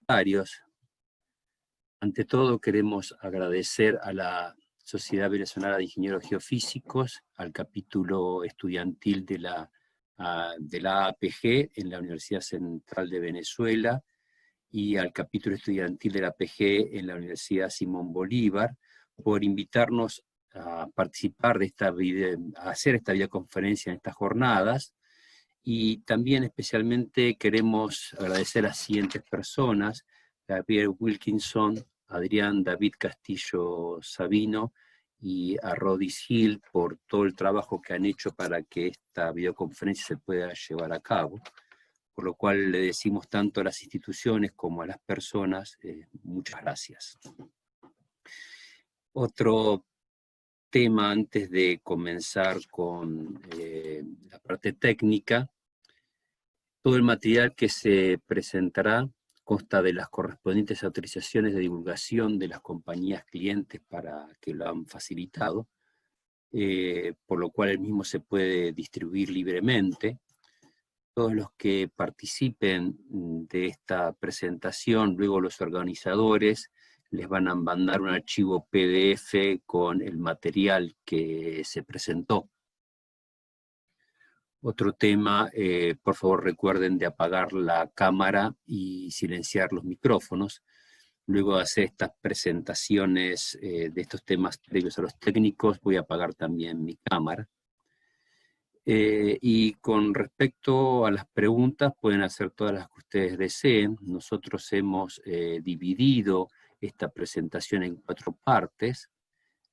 comentarios. Ante todo queremos agradecer a la Sociedad Venezolana de Ingenieros Geofísicos, al capítulo estudiantil de la APG en la Universidad Central de Venezuela y al capítulo estudiantil de la APG en la Universidad Simón Bolívar por invitarnos a participar de a hacer esta videoconferencia en estas jornadas. Y también especialmente queremos agradecer a las siguientes personas: Gabriel Wilkinson, Adrián David Castillo Sabino y a Rodis Hill por todo el trabajo que han hecho para que esta videoconferencia se pueda llevar a cabo. Por lo cual le decimos tanto a las instituciones como a las personas, muchas gracias. Otro tema antes de comenzar con la parte técnica: todo el material que se presentará consta de las correspondientes autorizaciones de divulgación de las compañías clientes para que lo han facilitado, por lo cual el mismo se puede distribuir libremente. Todos los que participen de esta presentación, luego los organizadores les van a mandar un archivo PDF con el material que se presentó. Otro tema, por favor recuerden de apagar la cámara y silenciar los micrófonos. Luego de hacer estas presentaciones de estos temas previos a los técnicos, voy a apagar también mi cámara. Y con respecto a las preguntas, pueden hacer todas las que ustedes deseen. Nosotros hemos dividido esta presentación en 4 partes.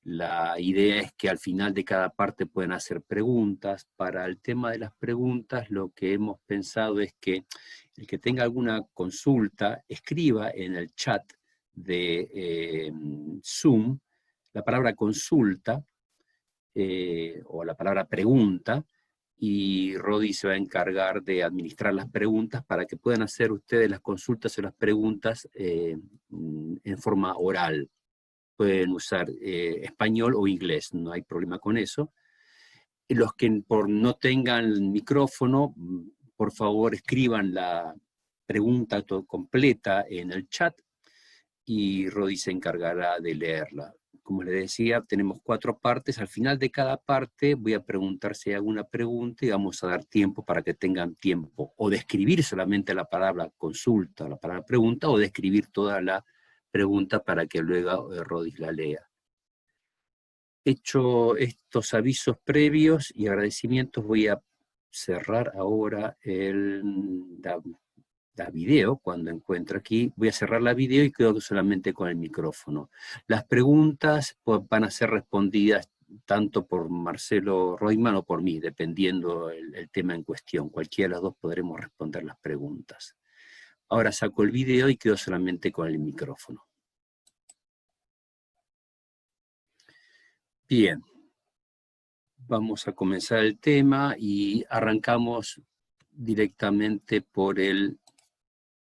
La idea es que al final de cada parte pueden hacer preguntas. Para el tema de las preguntas, lo que hemos pensado es que el que tenga alguna consulta, escriba en el chat de Zoom la palabra consulta o la palabra pregunta, y Rodi se va a encargar de administrar las preguntas para que puedan hacer ustedes las consultas o las preguntas en forma oral. Pueden usar español o inglés, no hay problema con eso. Y los que no tengan micrófono, por favor escriban la pregunta completa en el chat y Rodi se encargará de leerla. Como les decía, tenemos 4 partes. Al final de cada parte voy a preguntar si hay alguna pregunta y vamos a dar tiempo para que tengan tiempo o de escribir solamente la palabra consulta, la palabra pregunta, o de escribir toda la pregunta para que luego Rodis la lea. Hecho estos avisos previos y agradecimientos, voy a cerrar ahora la video. Cuando encuentro aquí, voy a cerrar la video y quedo solamente con el micrófono. Las preguntas van a ser respondidas tanto por Marcelo Roitman o por mí, dependiendo el tema en cuestión. Cualquiera de los dos podremos responder las preguntas. Ahora saco el video y quedo solamente con el micrófono. Bien, vamos a comenzar el tema y arrancamos directamente por el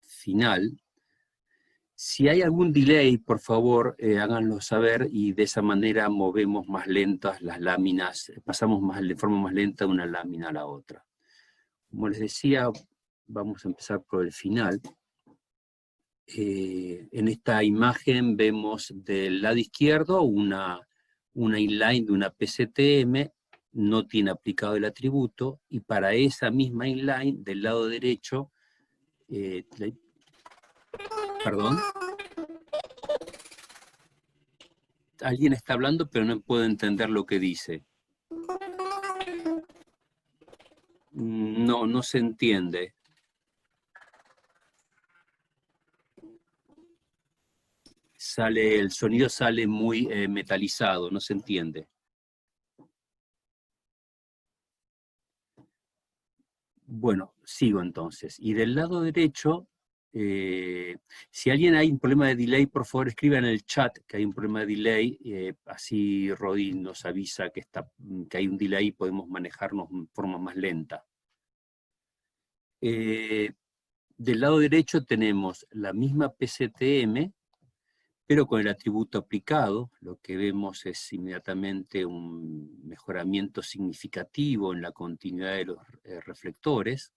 final. Si hay algún delay, por favor, háganlo saber y de esa manera movemos más lentas las láminas, pasamos de forma más lenta de una lámina a la otra. Como les decía, vamos a empezar por el final. En esta imagen vemos del lado izquierdo una inline de una PCTM, no tiene aplicado el atributo, y para esa misma inline del lado derecho, perdón, alguien está hablando pero no puedo entender lo que dice. No se entiende. El sonido sale muy metalizado, no se entiende. Bueno, sigo entonces. Y del lado derecho, si alguien hay un problema de delay, por favor escriba en el chat que hay un problema de delay, así Rodi nos avisa que hay un delay y podemos manejarnos de forma más lenta. Del lado derecho tenemos la misma PCTM, pero con el atributo aplicado. Lo que vemos es inmediatamente un mejoramiento significativo en la continuidad de los reflectores.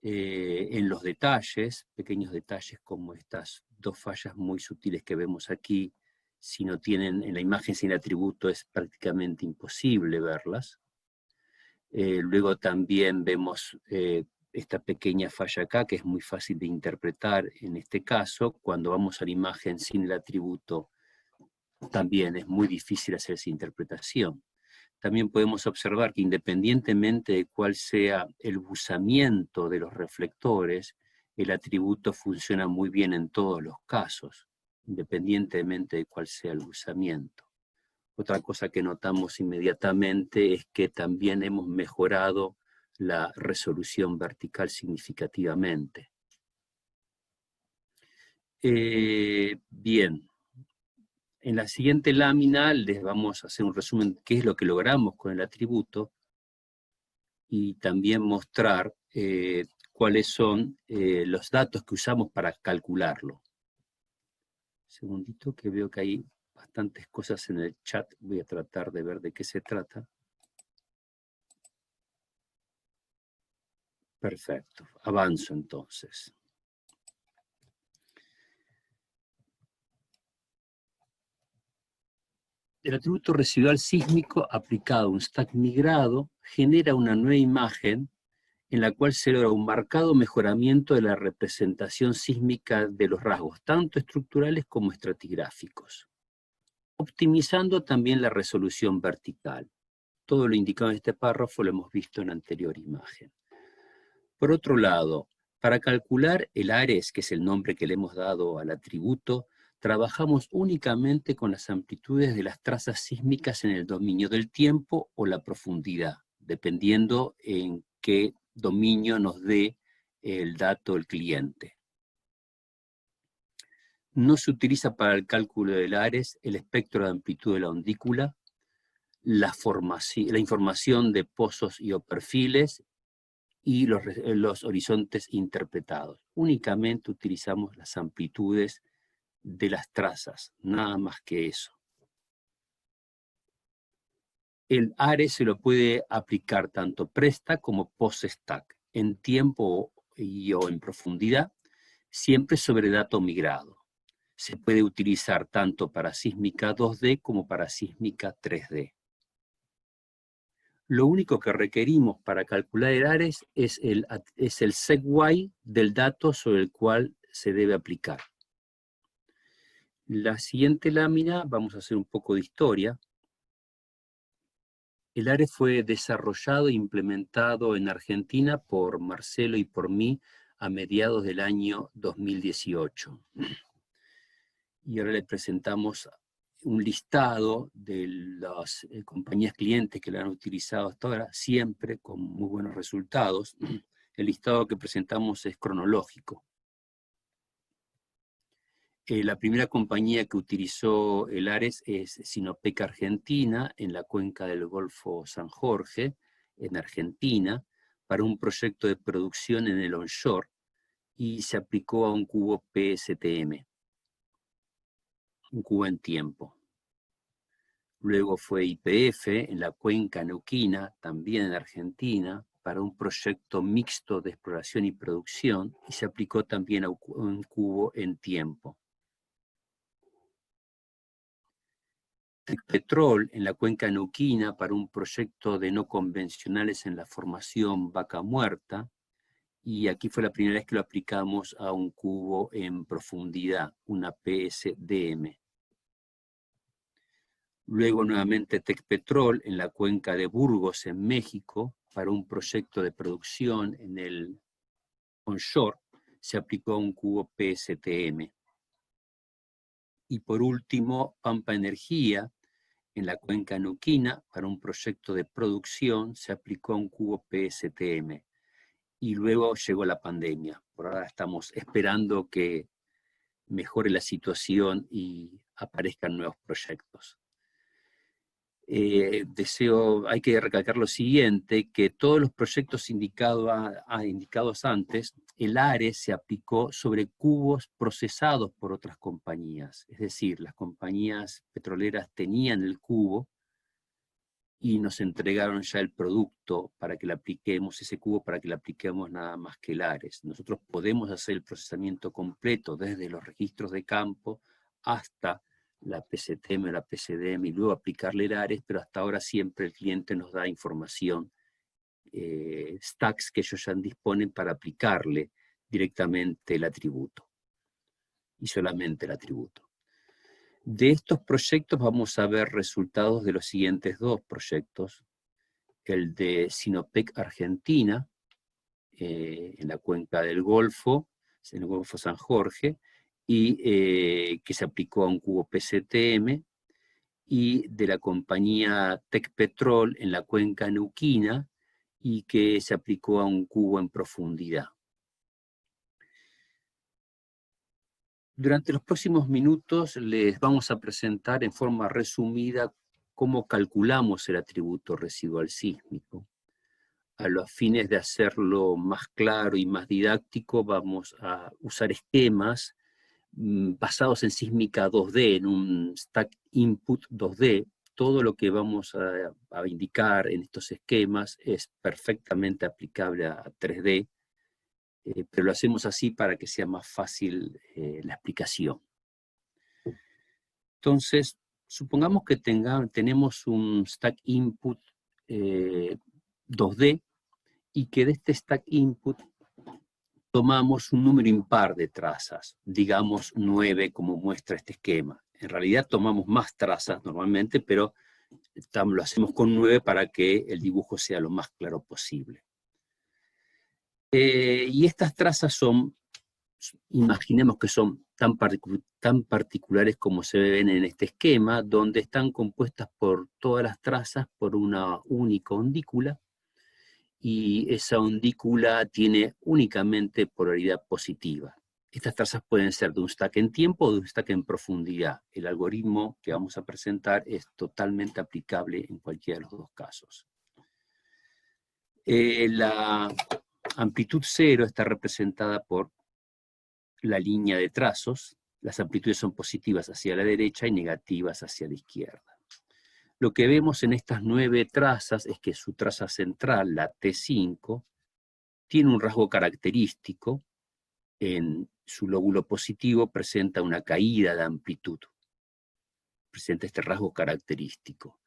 en los detalles, pequeños detalles como estas dos fallas muy sutiles que vemos aquí. Si no tienen, en la imagen sin atributo es prácticamente imposible verlas. Luego también vemos esta pequeña falla acá, que es muy fácil de interpretar en este caso. Cuando vamos a la imagen sin el atributo, también es muy difícil hacer esa interpretación. También podemos observar que independientemente de cuál sea el buzamiento de los reflectores, el atributo funciona muy bien en todos los casos, independientemente de cuál sea el buzamiento. Otra cosa que notamos inmediatamente es que también hemos mejorado la resolución vertical significativamente. Bien, en la siguiente lámina les vamos a hacer un resumen de qué es lo que logramos con el atributo y también mostrar cuáles son los datos que usamos para calcularlo. Un segundito que veo que hay bastantes cosas en el chat, voy a tratar de ver de qué se trata. Perfecto, avanzo entonces. El atributo residual sísmico aplicado a un stack migrado genera una nueva imagen en la cual se logra un marcado mejoramiento de la representación sísmica de los rasgos, tanto estructurales como estratigráficos, optimizando también la resolución vertical. Todo lo indicado en este párrafo lo hemos visto en la anterior imagen. Por otro lado, para calcular el ARES, que es el nombre que le hemos dado al atributo, trabajamos únicamente con las amplitudes de las trazas sísmicas en el dominio del tiempo o la profundidad, dependiendo en qué dominio nos dé el dato el cliente. No se utiliza para el cálculo del ARES el espectro de amplitud de la ondícula, la información de pozos y o perfiles y los horizontes interpretados. Únicamente utilizamos las amplitudes de las trazas, nada más que eso. El ARES se lo puede aplicar tanto pre-stack como post-stack, en tiempo y o en profundidad, siempre sobre dato migrado. Se puede utilizar tanto para sísmica 2D como para sísmica 3D. Lo único que requerimos para calcular el ARES es el segy del dato sobre el cual se debe aplicar. La siguiente lámina, vamos a hacer un poco de historia. El ARES fue desarrollado e implementado en Argentina por Marcelo y por mí a mediados del año 2018. Y ahora le presentamos un listado de las compañías clientes que lo han utilizado hasta ahora, siempre con muy buenos resultados. El listado que presentamos es cronológico. La primera compañía que utilizó el ARES es Sinopec Argentina, en la cuenca del Golfo San Jorge, en Argentina, para un proyecto de producción en el onshore, y se aplicó a un cubo PSTM, un cubo en tiempo. Luego fue YPF en la cuenca neuquina, también en Argentina, para un proyecto mixto de exploración y producción, y se aplicó también a un cubo en tiempo. Tecpetrol en la cuenca neuquina para un proyecto de no convencionales en la formación Vaca Muerta, y aquí fue la primera vez que lo aplicamos a un cubo en profundidad, una PSDM. Luego nuevamente Tecpetrol en la cuenca de Burgos en México para un proyecto de producción en el onshore, se aplicó a un cubo PSTM. Y por último, Pampa Energía en la cuenca neuquina para un proyecto de producción se aplicó a un cubo PSTM. Y luego llegó la pandemia. Por ahora estamos esperando que mejore la situación y aparezcan nuevos proyectos. Hay que recalcar lo siguiente, que todos los proyectos indicados antes, el ARES se aplicó sobre cubos procesados por otras compañías. Es decir, las compañías petroleras tenían el cubo y nos entregaron ya el producto para que le apliquemos, ese cubo para que le apliquemos nada más que el ARES. Nosotros podemos hacer el procesamiento completo desde los registros de campo hasta la PCTM o la PCDM y luego aplicarle el ARES, pero hasta ahora siempre el cliente nos da información, stacks que ellos ya disponen para aplicarle directamente el atributo y solamente el atributo. De estos proyectos vamos a ver resultados de los siguientes dos proyectos. El de Sinopec Argentina, en la cuenca del Golfo, en el Golfo San Jorge, y que se aplicó a un cubo PCTM, y de la compañía Tecpetrol en la cuenca neuquina, y que se aplicó a un cubo en profundidad. Durante los próximos minutos les vamos a presentar en forma resumida cómo calculamos el atributo residual sísmico. A los fines de hacerlo más claro y más didáctico, vamos a usar esquemas basados en sísmica 2D, en un stack input 2D. Todo lo que vamos a indicar en estos esquemas es perfectamente aplicable a 3D, pero lo hacemos así para que sea más fácil la explicación. Entonces, supongamos que tenemos un stack input 2D y que de este stack input tomamos un número impar de trazas, digamos 9 como muestra este esquema. En realidad tomamos más trazas normalmente, pero lo hacemos con 9 para que el dibujo sea lo más claro posible. Y estas trazas son, imaginemos que son tan particulares como se ven en este esquema, donde están compuestas por todas las trazas por una única undícula, y esa undícula tiene únicamente polaridad positiva. Estas trazas pueden ser de un stack en tiempo o de un stack en profundidad. El algoritmo que vamos a presentar es totalmente aplicable en cualquiera de los dos casos. La amplitud cero está representada por la línea de trazos. Las amplitudes son positivas hacia la derecha y negativas hacia la izquierda. Lo que vemos en estas 9 trazas es que su traza central, la T5, tiene un rasgo característico. En su lóbulo positivo presenta una caída de amplitud. Presenta este rasgo característico,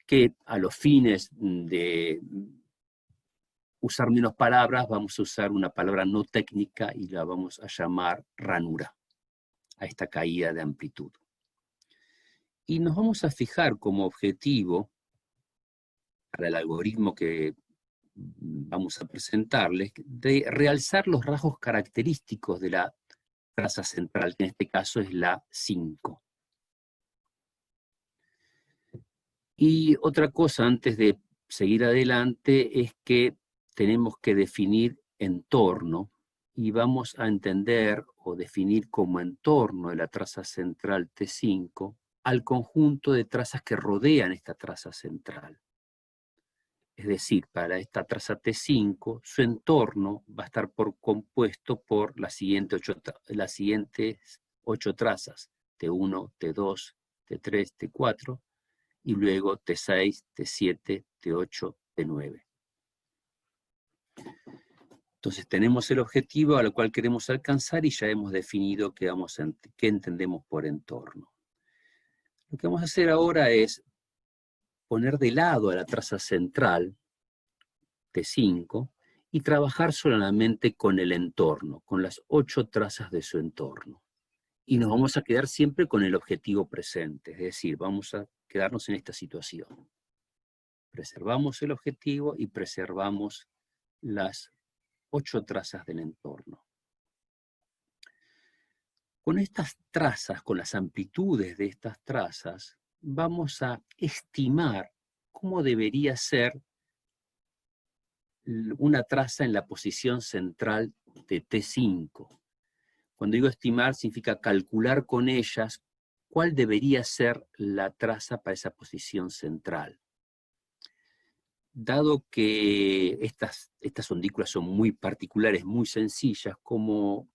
que a los fines de usar menos palabras, vamos a usar una palabra no técnica y la vamos a llamar ranura, a esta caída de amplitud. Y nos vamos a fijar como objetivo, para el algoritmo que vamos a presentarles, de realzar los rasgos característicos de la traza central, que en este caso es la 5. Y otra cosa antes de seguir adelante es que tenemos que definir entorno, y vamos a entender o definir como entorno de la traza central T5 al conjunto de trazas que rodean esta traza central. Es decir, para esta traza T5, su entorno va a estar compuesto por las siguientes 8 trazas, T1, T2, T3, T4, y luego T6, T7, T8, T9. Entonces tenemos el objetivo al cual queremos alcanzar y ya hemos definido qué entendemos por entorno. Lo que vamos a hacer ahora es poner de lado a la traza central, T5, y trabajar solamente con el entorno, con las 8 trazas de su entorno. Y nos vamos a quedar siempre con el objetivo presente, es decir, vamos a quedarnos en esta situación. Preservamos el objetivo y preservamos las 8 trazas del entorno. Con estas trazas, con las amplitudes de estas trazas, vamos a estimar cómo debería ser una traza en la posición central de T5. Cuando digo estimar, significa calcular con ellas cuál debería ser la traza para esa posición central. Dado que estas ondículas son muy particulares, muy sencillas, como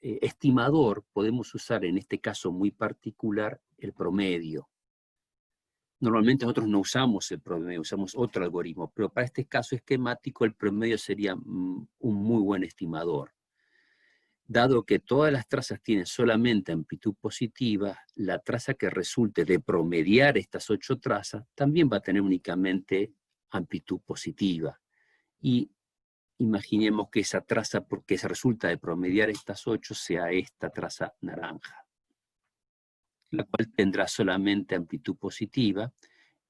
estimador podemos usar en este caso muy particular el promedio. Normalmente nosotros no usamos el promedio, usamos otro algoritmo, pero para este caso esquemático el promedio sería un muy buen estimador. Dado que todas las trazas tienen solamente amplitud positiva, la traza que resulte de promediar estas 8 trazas también va a tener únicamente amplitud positiva. Y imaginemos que esa traza, porque se resulta de promediar estas 8, sea esta traza naranja, la cual tendrá solamente amplitud positiva.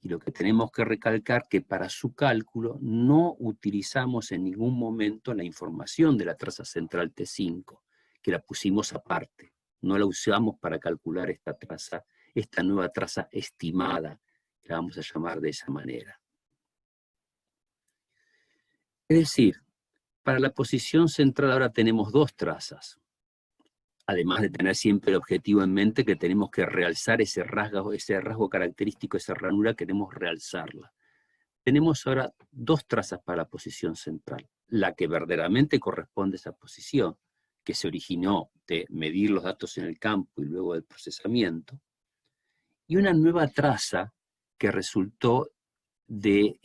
Y lo que tenemos que recalcar que para su cálculo no utilizamos en ningún momento la información de la traza central T5, que la pusimos aparte. No la usamos para calcular esta traza, esta nueva traza estimada, la vamos a llamar de esa manera. Es decir, para la posición central ahora tenemos 2 trazas. Además de tener siempre el objetivo en mente que tenemos que realzar ese rasgo característico, esa ranura, queremos realzarla. Tenemos ahora 2 trazas para la posición central. La que verdaderamente corresponde a esa posición, que se originó de medir los datos en el campo y luego del procesamiento, y una nueva traza que resultó de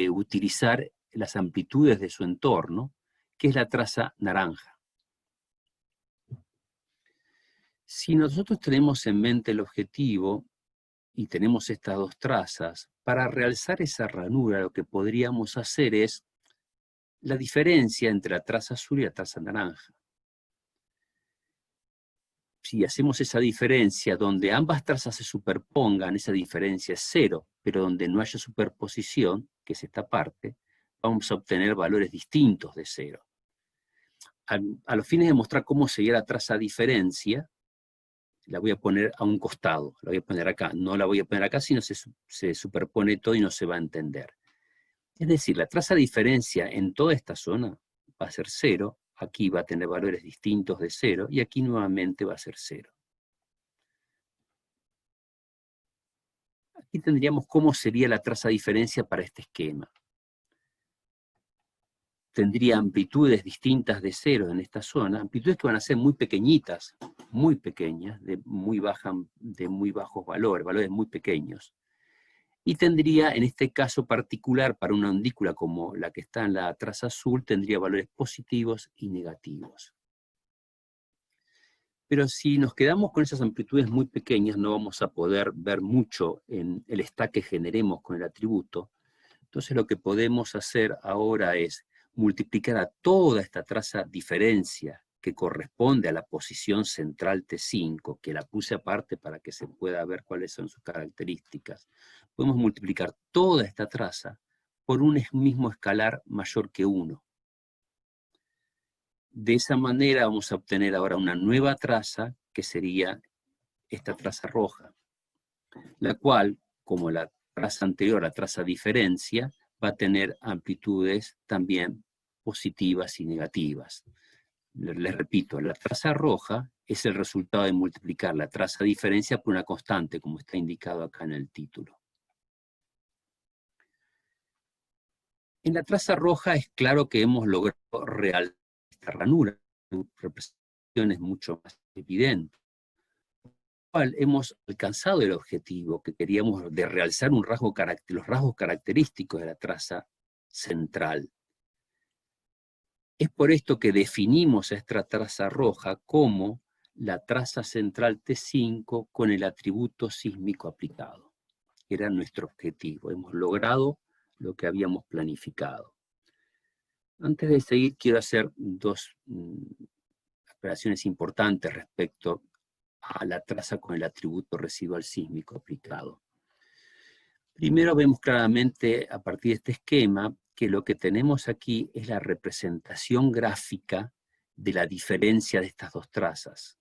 utilizar las amplitudes de su entorno, que es la traza naranja. Si nosotros tenemos en mente el objetivo y tenemos estas 2 trazas, para realzar esa ranura lo que podríamos hacer es la diferencia entre la traza azul y la traza naranja. Si hacemos esa diferencia donde ambas trazas se superpongan, esa diferencia es 0, pero donde no haya superposición, que es esta parte, vamos a obtener valores distintos de 0. A los fines de mostrar cómo sería la traza diferencia, la voy a poner a un costado, la voy a poner acá. No la voy a poner acá, sino se superpone todo y no se va a entender. Es decir, la traza diferencia en toda esta zona va a ser 0, aquí va a tener valores distintos de 0, y aquí nuevamente va a ser 0. Aquí tendríamos cómo sería la traza diferencia para este esquema. Tendría amplitudes distintas de 0 en esta zona, amplitudes que van a ser muy pequeñitas, muy pequeñas, de muy bajos valores, valores muy pequeños. Y tendría, en este caso particular, para una ondícula como la que está en la traza azul, tendría valores positivos y negativos. Pero si nos quedamos con esas amplitudes muy pequeñas, no vamos a poder ver mucho en el stack que generemos con el atributo. Entonces lo que podemos hacer ahora es multiplicar a toda esta traza diferencia que corresponde a la posición central T5, que la puse aparte para que se pueda ver cuáles son sus características. Podemos multiplicar toda esta traza por un mismo escalar mayor que 1. De esa manera vamos a obtener ahora una nueva traza, que sería esta traza roja, la cual, como la traza anterior, la traza diferencia, va a tener amplitudes también positivas y negativas. Les repito, la traza roja es el resultado de multiplicar la traza diferencia por una constante, como está indicado acá en el título. En la traza roja es claro que hemos logrado realzar esta ranura, representaciones mucho más evidentes. Hemos alcanzado el objetivo que queríamos de realzar los rasgos característicos de la traza central. Es por esto que definimos a esta traza roja como la traza central T5 con el atributo sísmico aplicado. Era nuestro objetivo. Hemos logrado lo que habíamos planificado. Antes de seguir, quiero hacer 2 aclaraciones importantes respecto a la traza con el atributo residual sísmico aplicado. Primero vemos claramente a partir de este esquema que lo que tenemos aquí es la representación gráfica de la diferencia de estas 2 trazas.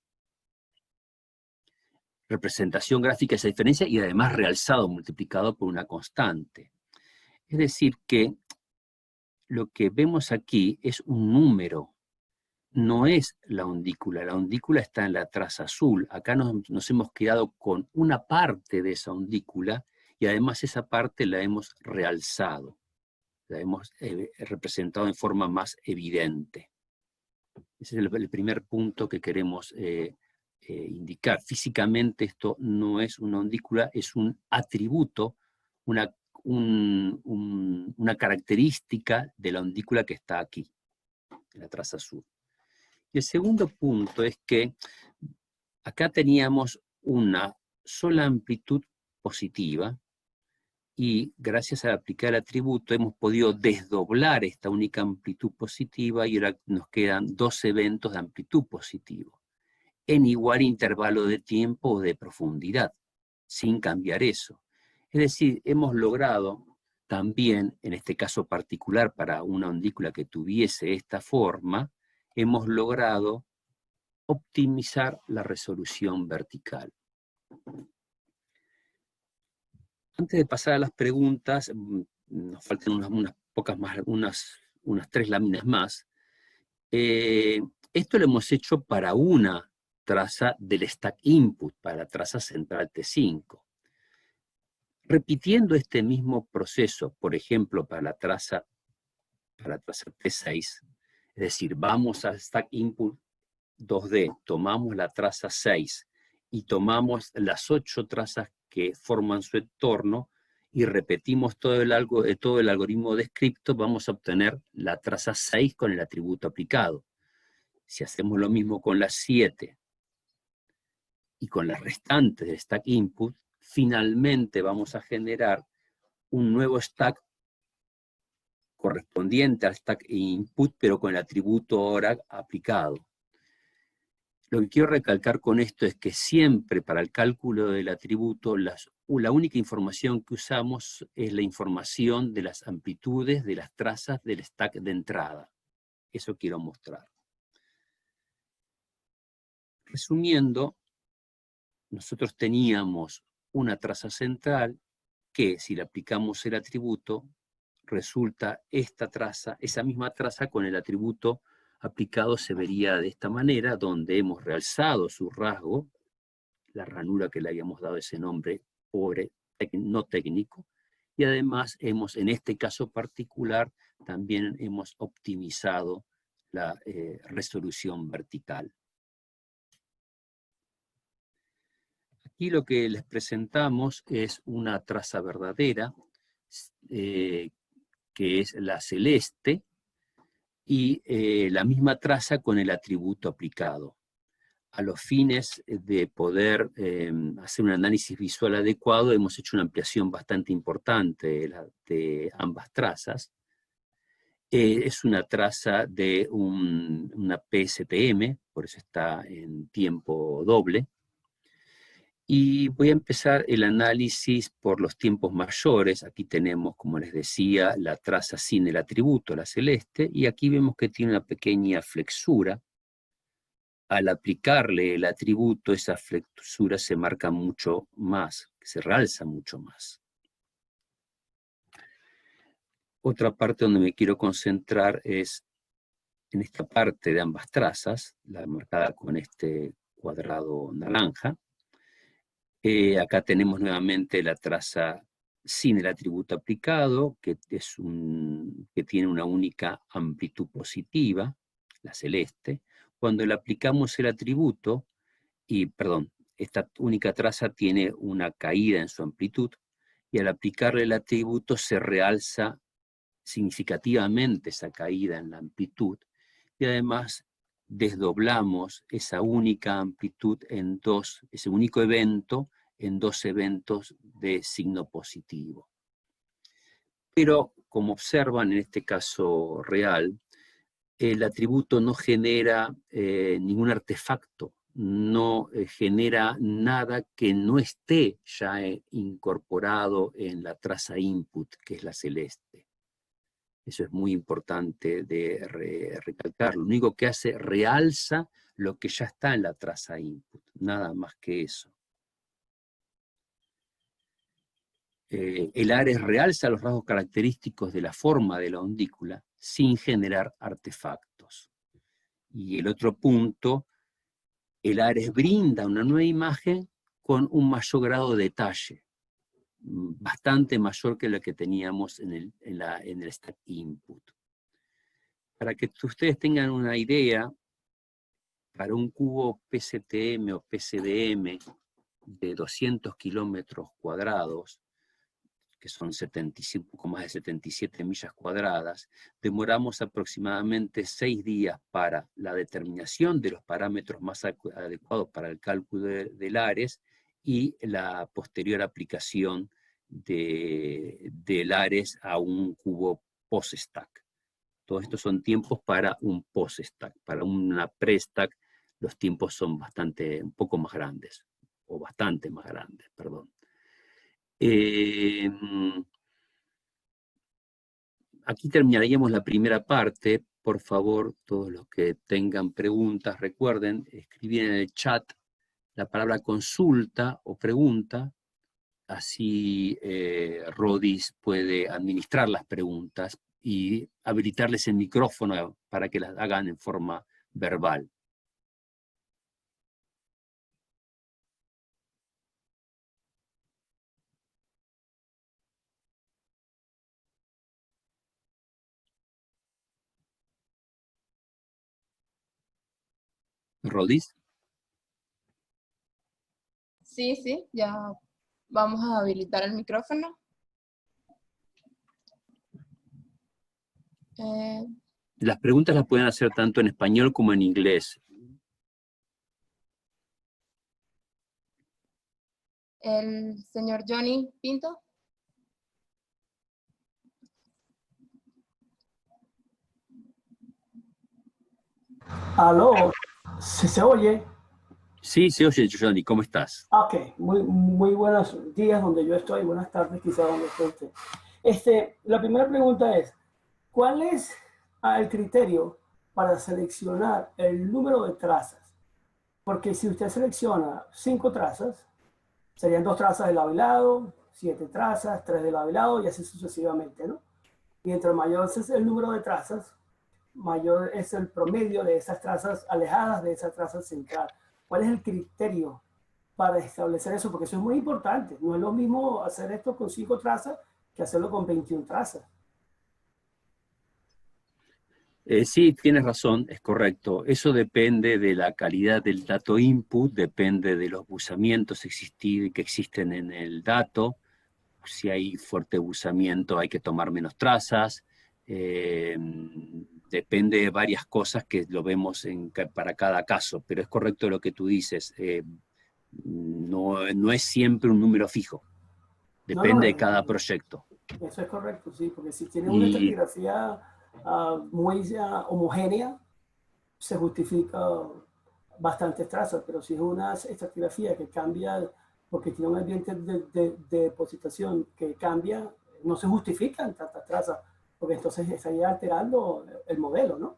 Representación gráfica de esa diferencia y además realzado, multiplicado por una constante. Es decir que lo que vemos aquí es un número, no es la ondícula. La ondícula está en la traza azul. Acá nos hemos quedado con una parte de esa ondícula y además esa parte la hemos realzado, la hemos representado en forma más evidente. Ese es el primer punto que queremos indicar. Físicamente esto no es una undícula, es un atributo, una característica de la undícula que está aquí, en la traza sur. Y el segundo punto es que acá teníamos una sola amplitud positiva, y gracias a aplicar el atributo hemos podido desdoblar esta única amplitud positiva y ahora nos quedan dos eventos de amplitud positiva, en igual intervalo de tiempo o de profundidad, sin cambiar eso. Es decir, hemos logrado también, en este caso particular para una undícula que tuviese esta forma, hemos logrado optimizar la resolución vertical. Antes de pasar a las preguntas, nos faltan unas pocas más, unas 3 láminas más. Esto lo hemos hecho para una traza del stack input, para la traza central T5. Repitiendo este mismo proceso, por ejemplo, para la traza T6, es decir, vamos al stack input 2D, tomamos la traza 6 y tomamos las 8 trazas que forman su entorno y repetimos todo el algoritmo descripto, vamos a obtener la traza 6 con el atributo aplicado. Si hacemos lo mismo con las 7 y con las restantes del stack input, finalmente vamos a generar un nuevo stack correspondiente al stack input, pero con el atributo ahora aplicado. Lo que quiero recalcar con esto es que siempre para el cálculo del atributo, la única información que usamos es la información de las amplitudes de las trazas del stack de entrada. Eso quiero mostrar. Resumiendo, nosotros teníamos una traza central que, si le aplicamos el atributo, resulta esta traza, esa misma traza con el atributo aplicado se vería de esta manera, donde hemos realzado su rasgo, la ranura que le habíamos dado ese nombre pobre, no técnico, y además hemos, en este caso particular, también hemos optimizado la resolución vertical. Aquí lo que les presentamos es una traza verdadera, que es la celeste, y la misma traza con el atributo aplicado. A los fines de poder hacer un análisis visual adecuado, hemos hecho una ampliación bastante importante de ambas trazas. Es una traza de una PSPM, por eso está en tiempo doble. Y voy a empezar el análisis por los tiempos mayores. Aquí tenemos, como les decía, la traza sin el atributo, la celeste, y aquí vemos que tiene una pequeña flexura. Al aplicarle el atributo, esa flexura se marca mucho más, se realza mucho más. Otra parte donde me quiero concentrar es en esta parte de ambas trazas, la marcada con este cuadrado naranja. Acá tenemos nuevamente la traza sin el atributo aplicado, que tiene una única amplitud positiva, la celeste. Cuando le aplicamos el atributo, esta única traza tiene una caída en su amplitud, y al aplicarle el atributo se realza significativamente esa caída en la amplitud, y además desdoblamos esa única amplitud en dos, ese único evento, en dos eventos de signo positivo. Pero, como observan en este caso real, el atributo no genera ningún artefacto, no genera nada que no esté ya incorporado en la traza input, que es la celeste. Eso es muy importante de recalcar. Lo único que hace, realza lo que ya está en la traza input, nada más que eso. El Ares realza los rasgos característicos de la forma de la undícula sin generar artefactos. Y el otro punto, el Ares brinda una nueva imagen con un mayor grado de detalle, bastante mayor que lo que teníamos en el stack input. Para que ustedes tengan una idea, para un cubo PCTM o PCDM de 200 kilómetros cuadrados, que son 75, poco más de 77 millas cuadradas, demoramos aproximadamente 6 días para la determinación de los parámetros más adecuados para el cálculo del ARES y la posterior aplicación del ARES a un cubo post-stack. Todos estos son tiempos para un post-stack. Para una pre-stack los tiempos son un poco más grandes, o bastante más grandes, perdón. Aquí terminaríamos la primera parte. Por favor, todos los que tengan preguntas, recuerden escribir en el chat la palabra consulta o pregunta. Así Rodis puede administrar las preguntas y habilitarles el micrófono para que las hagan en forma verbal. ¿Rodis? Sí, sí, ya vamos a habilitar el micrófono. Las preguntas las pueden hacer tanto en español como en inglés. El señor Johnny Pinto. Aló, ¿sí se oye? Sí, se oye, Johnny, ¿cómo estás? Ok, muy buenos días donde yo estoy, buenas tardes quizá donde esté usted. La primera pregunta es, ¿cuál es el criterio para seleccionar el número de trazas? Porque si usted selecciona 5 trazas, serían 2 trazas de lado y lado, 7 trazas, 3 de lado y lado y así sucesivamente, ¿no? Y entre mayor es el número de trazas, mayor es el promedio de esas trazas alejadas de esa traza central. ¿Cuál es el criterio para establecer eso? Porque eso es muy importante. No es lo mismo hacer esto con 5 trazas que hacerlo con 21 trazas. Sí, tienes razón, es correcto. Eso depende de la calidad del dato input, depende de los buzamientos que existen en el dato. Si hay fuerte buzamiento hay que tomar menos trazas. Depende de varias cosas que lo vemos para cada caso, pero es correcto lo que tú dices. No es siempre un número fijo. Depende de cada proyecto. Eso es correcto, sí, porque si tiene una estratigrafía muy homogénea, se justifica bastantes trazas, pero si es una estratigrafía que cambia porque tiene un ambiente de depositación que cambia, no se justifican tantas trazas, porque entonces estaría alterando el modelo, ¿no?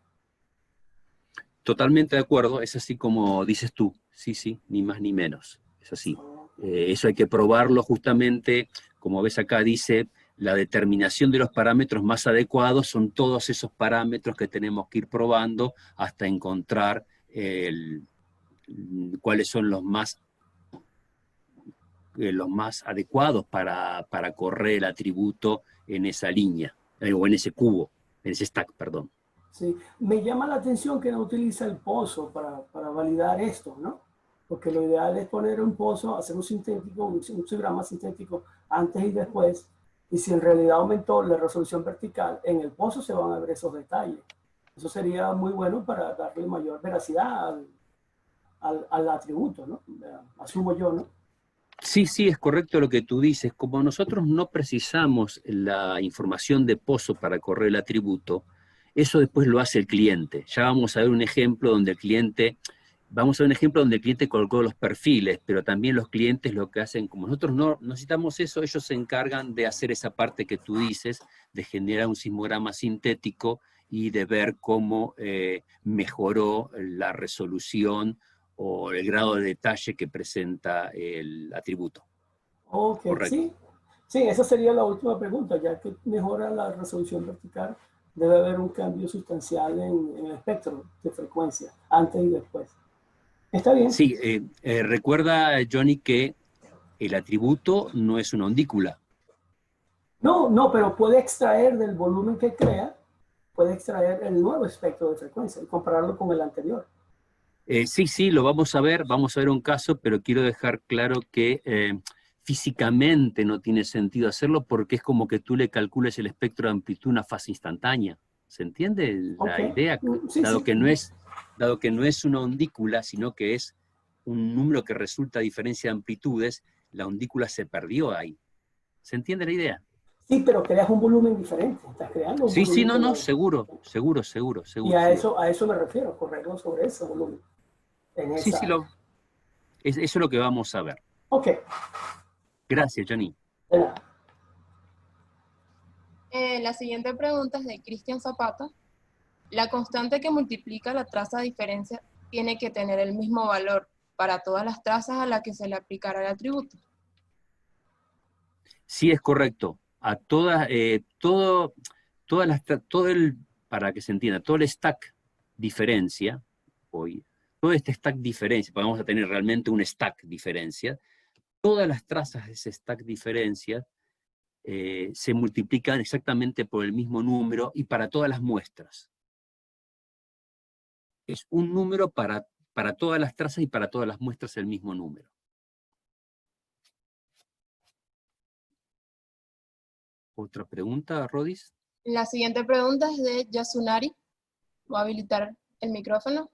Totalmente de acuerdo, es así como dices tú, sí, ni más ni menos, es así. Eso hay que probarlo justamente, como ves acá dice, la determinación de los parámetros más adecuados son todos esos parámetros que tenemos que ir probando hasta encontrar cuáles son los más adecuados para correr el atributo en esa línea, o en ese cubo, en ese stack, perdón. Sí, me llama la atención que no utiliza el pozo para validar esto, ¿no? Porque lo ideal es poner un pozo, hacer un sintético, un histograma sintético antes y después, y si en realidad aumentó la resolución vertical, en el pozo se van a ver esos detalles. Eso sería muy bueno para darle mayor veracidad al atributo, ¿no? Asumo yo, ¿no? Sí, es correcto lo que tú dices. Como nosotros no precisamos la información de pozo para correr el atributo, eso después lo hace el cliente. Ya vamos a ver un ejemplo donde el cliente colocó los perfiles, pero también los clientes lo que hacen, como nosotros no necesitamos eso, ellos se encargan de hacer esa parte que tú dices, de generar un sismograma sintético y de ver cómo mejoró la resolución o el grado de detalle que presenta el atributo. Ok, correcto. Sí, esa sería la última pregunta. Ya que mejora la resolución vertical, debe haber un cambio sustancial en el espectro de frecuencia, antes y después. ¿Está bien? Sí, recuerda, Johnny, que el atributo no es una ondícula. No, pero puede extraer del volumen que crea, puede extraer el nuevo espectro de frecuencia y compararlo con el anterior. Sí, lo vamos a ver un caso, pero quiero dejar claro que físicamente no tiene sentido hacerlo porque es como que tú le calcules el espectro de amplitud a una fase instantánea. ¿Se entiende Ok, la idea? sí, sí. Dado que no es una ondícula, sino que es un número que resulta a diferencia de amplitudes, la ondícula se perdió ahí. ¿Se entiende la idea? Sí, pero creas un volumen diferente, estás creando un Sí, volumen no, nuevo. Y seguro. a eso me refiero, correrlo sobre ese volumen, en Sí, esa área. eso es lo que vamos a ver. Ok, Gracias, Johnny. de nada. La siguiente pregunta es de Cristian Zapata. La constante que multiplica la traza de diferencia tiene que tener el mismo valor para todas las trazas a las que se le aplicará el atributo. Sí, es correcto. A para que se entienda, todo el stack diferencia, hoy, todo este stack diferencia, vamos a tener realmente un stack diferencia, todas las trazas de ese stack diferencia se multiplican exactamente por el mismo número y para todas las muestras. Es un número para todas las trazas y para todas las muestras el mismo número. ¿Otra pregunta, Rodis? La siguiente pregunta es de Yasunari. Voy a habilitar el micrófono.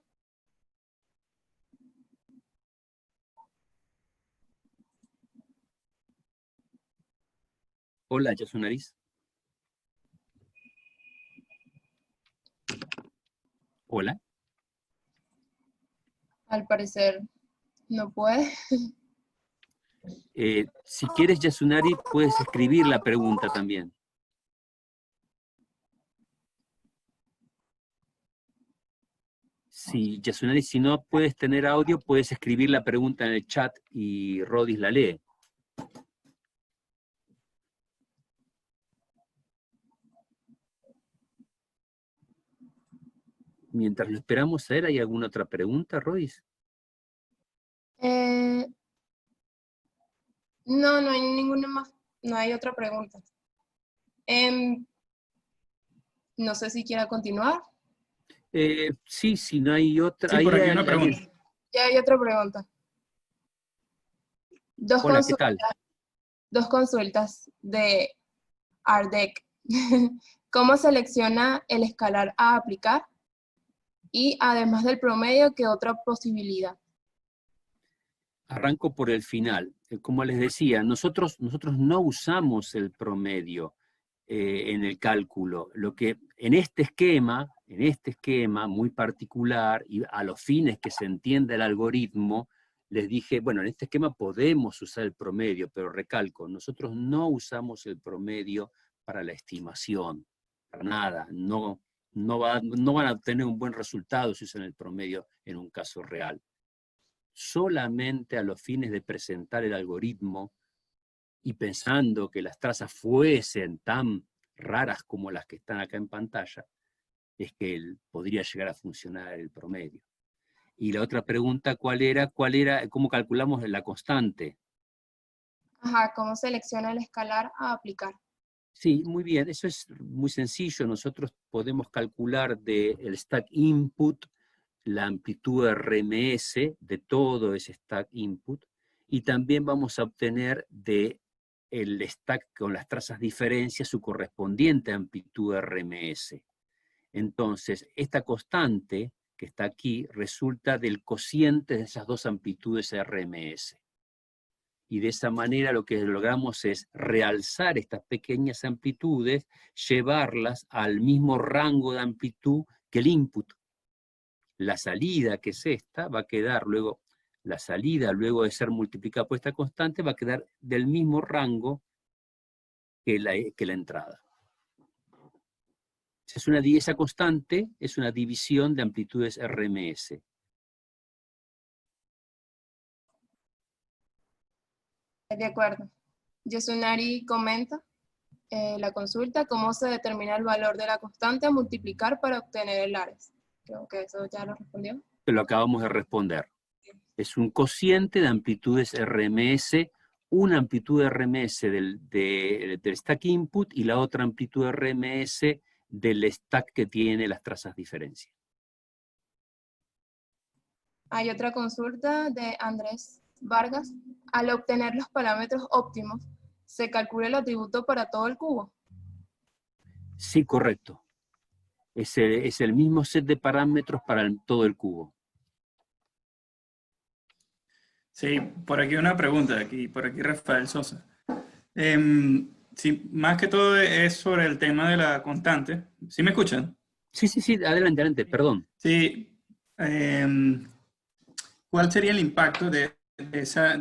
Hola, Yasunariz. Hola. Al parecer no puede. Si quieres, Yasunari, puedes escribir la pregunta también. Si, Yasunari, si no puedes tener audio, puedes escribir la pregunta en el chat y Rodis la lee. Mientras lo esperamos a él, ¿hay alguna otra pregunta, Rodis? No, no hay ninguna más. No hay otra pregunta. No sé si quiera continuar. Sí, si no hay otra. Sí, Ahí por aquí hay una alguien. pregunta. Ya hay otra pregunta. Hola, ¿qué tal? Dos consultas de ARDEC. ¿Cómo selecciona el escalar a aplicar? Y además del promedio, ¿qué otra posibilidad? Arranco por el final. Como les decía, nosotros no usamos el promedio en el cálculo. Lo que en este esquema muy particular, y a los fines que se entienda el algoritmo, les dije, bueno, en este esquema podemos usar el promedio, pero recalco, nosotros no usamos el promedio para la estimación, para nada. No van a obtener un buen resultado si usan el promedio en un caso real. Solamente a los fines de presentar el algoritmo y pensando que las trazas fuesen tan raras como las que están acá en pantalla, es que podría llegar a funcionar el promedio. Y la otra pregunta, ¿cuál era? ¿Cómo calculamos la constante? Ajá, ¿cómo selecciona el escalar a aplicar? Sí, muy bien, eso es muy sencillo. Nosotros podemos calcular del stack input la amplitud RMS de todo ese stack input, y también vamos a obtener de el stack con las trazas diferencias su correspondiente amplitud RMS. Entonces, esta constante que está aquí resulta del cociente de esas dos amplitudes RMS. Y de esa manera lo que logramos es realzar estas pequeñas amplitudes, llevarlas al mismo rango de amplitud que el input. La salida, que es esta, va a quedar luego, la salida luego de ser multiplicada por esta constante, va a quedar del mismo rango que la entrada. Esa constante es una división de amplitudes RMS. De acuerdo. Yasunari comenta la consulta, ¿cómo se determina el valor de la constante a multiplicar para obtener el ARES? Creo que eso ya lo respondió. Lo acabamos de responder. Es un cociente de amplitudes RMS, una amplitud RMS del stack input y la otra amplitud RMS del stack que tiene las trazas diferencia. Hay otra consulta de Andrés Vargas. Al obtener los parámetros óptimos, ¿se calcula el atributo para todo el cubo? Sí, correcto. Es el mismo set de parámetros para todo el cubo. Sí, por aquí una pregunta, por aquí Rafael Sosa. Sí, más que todo es sobre el tema de la constante. ¿Sí me escuchan? Sí, adelante, adelante, perdón. Sí. ¿Cuál sería el impacto de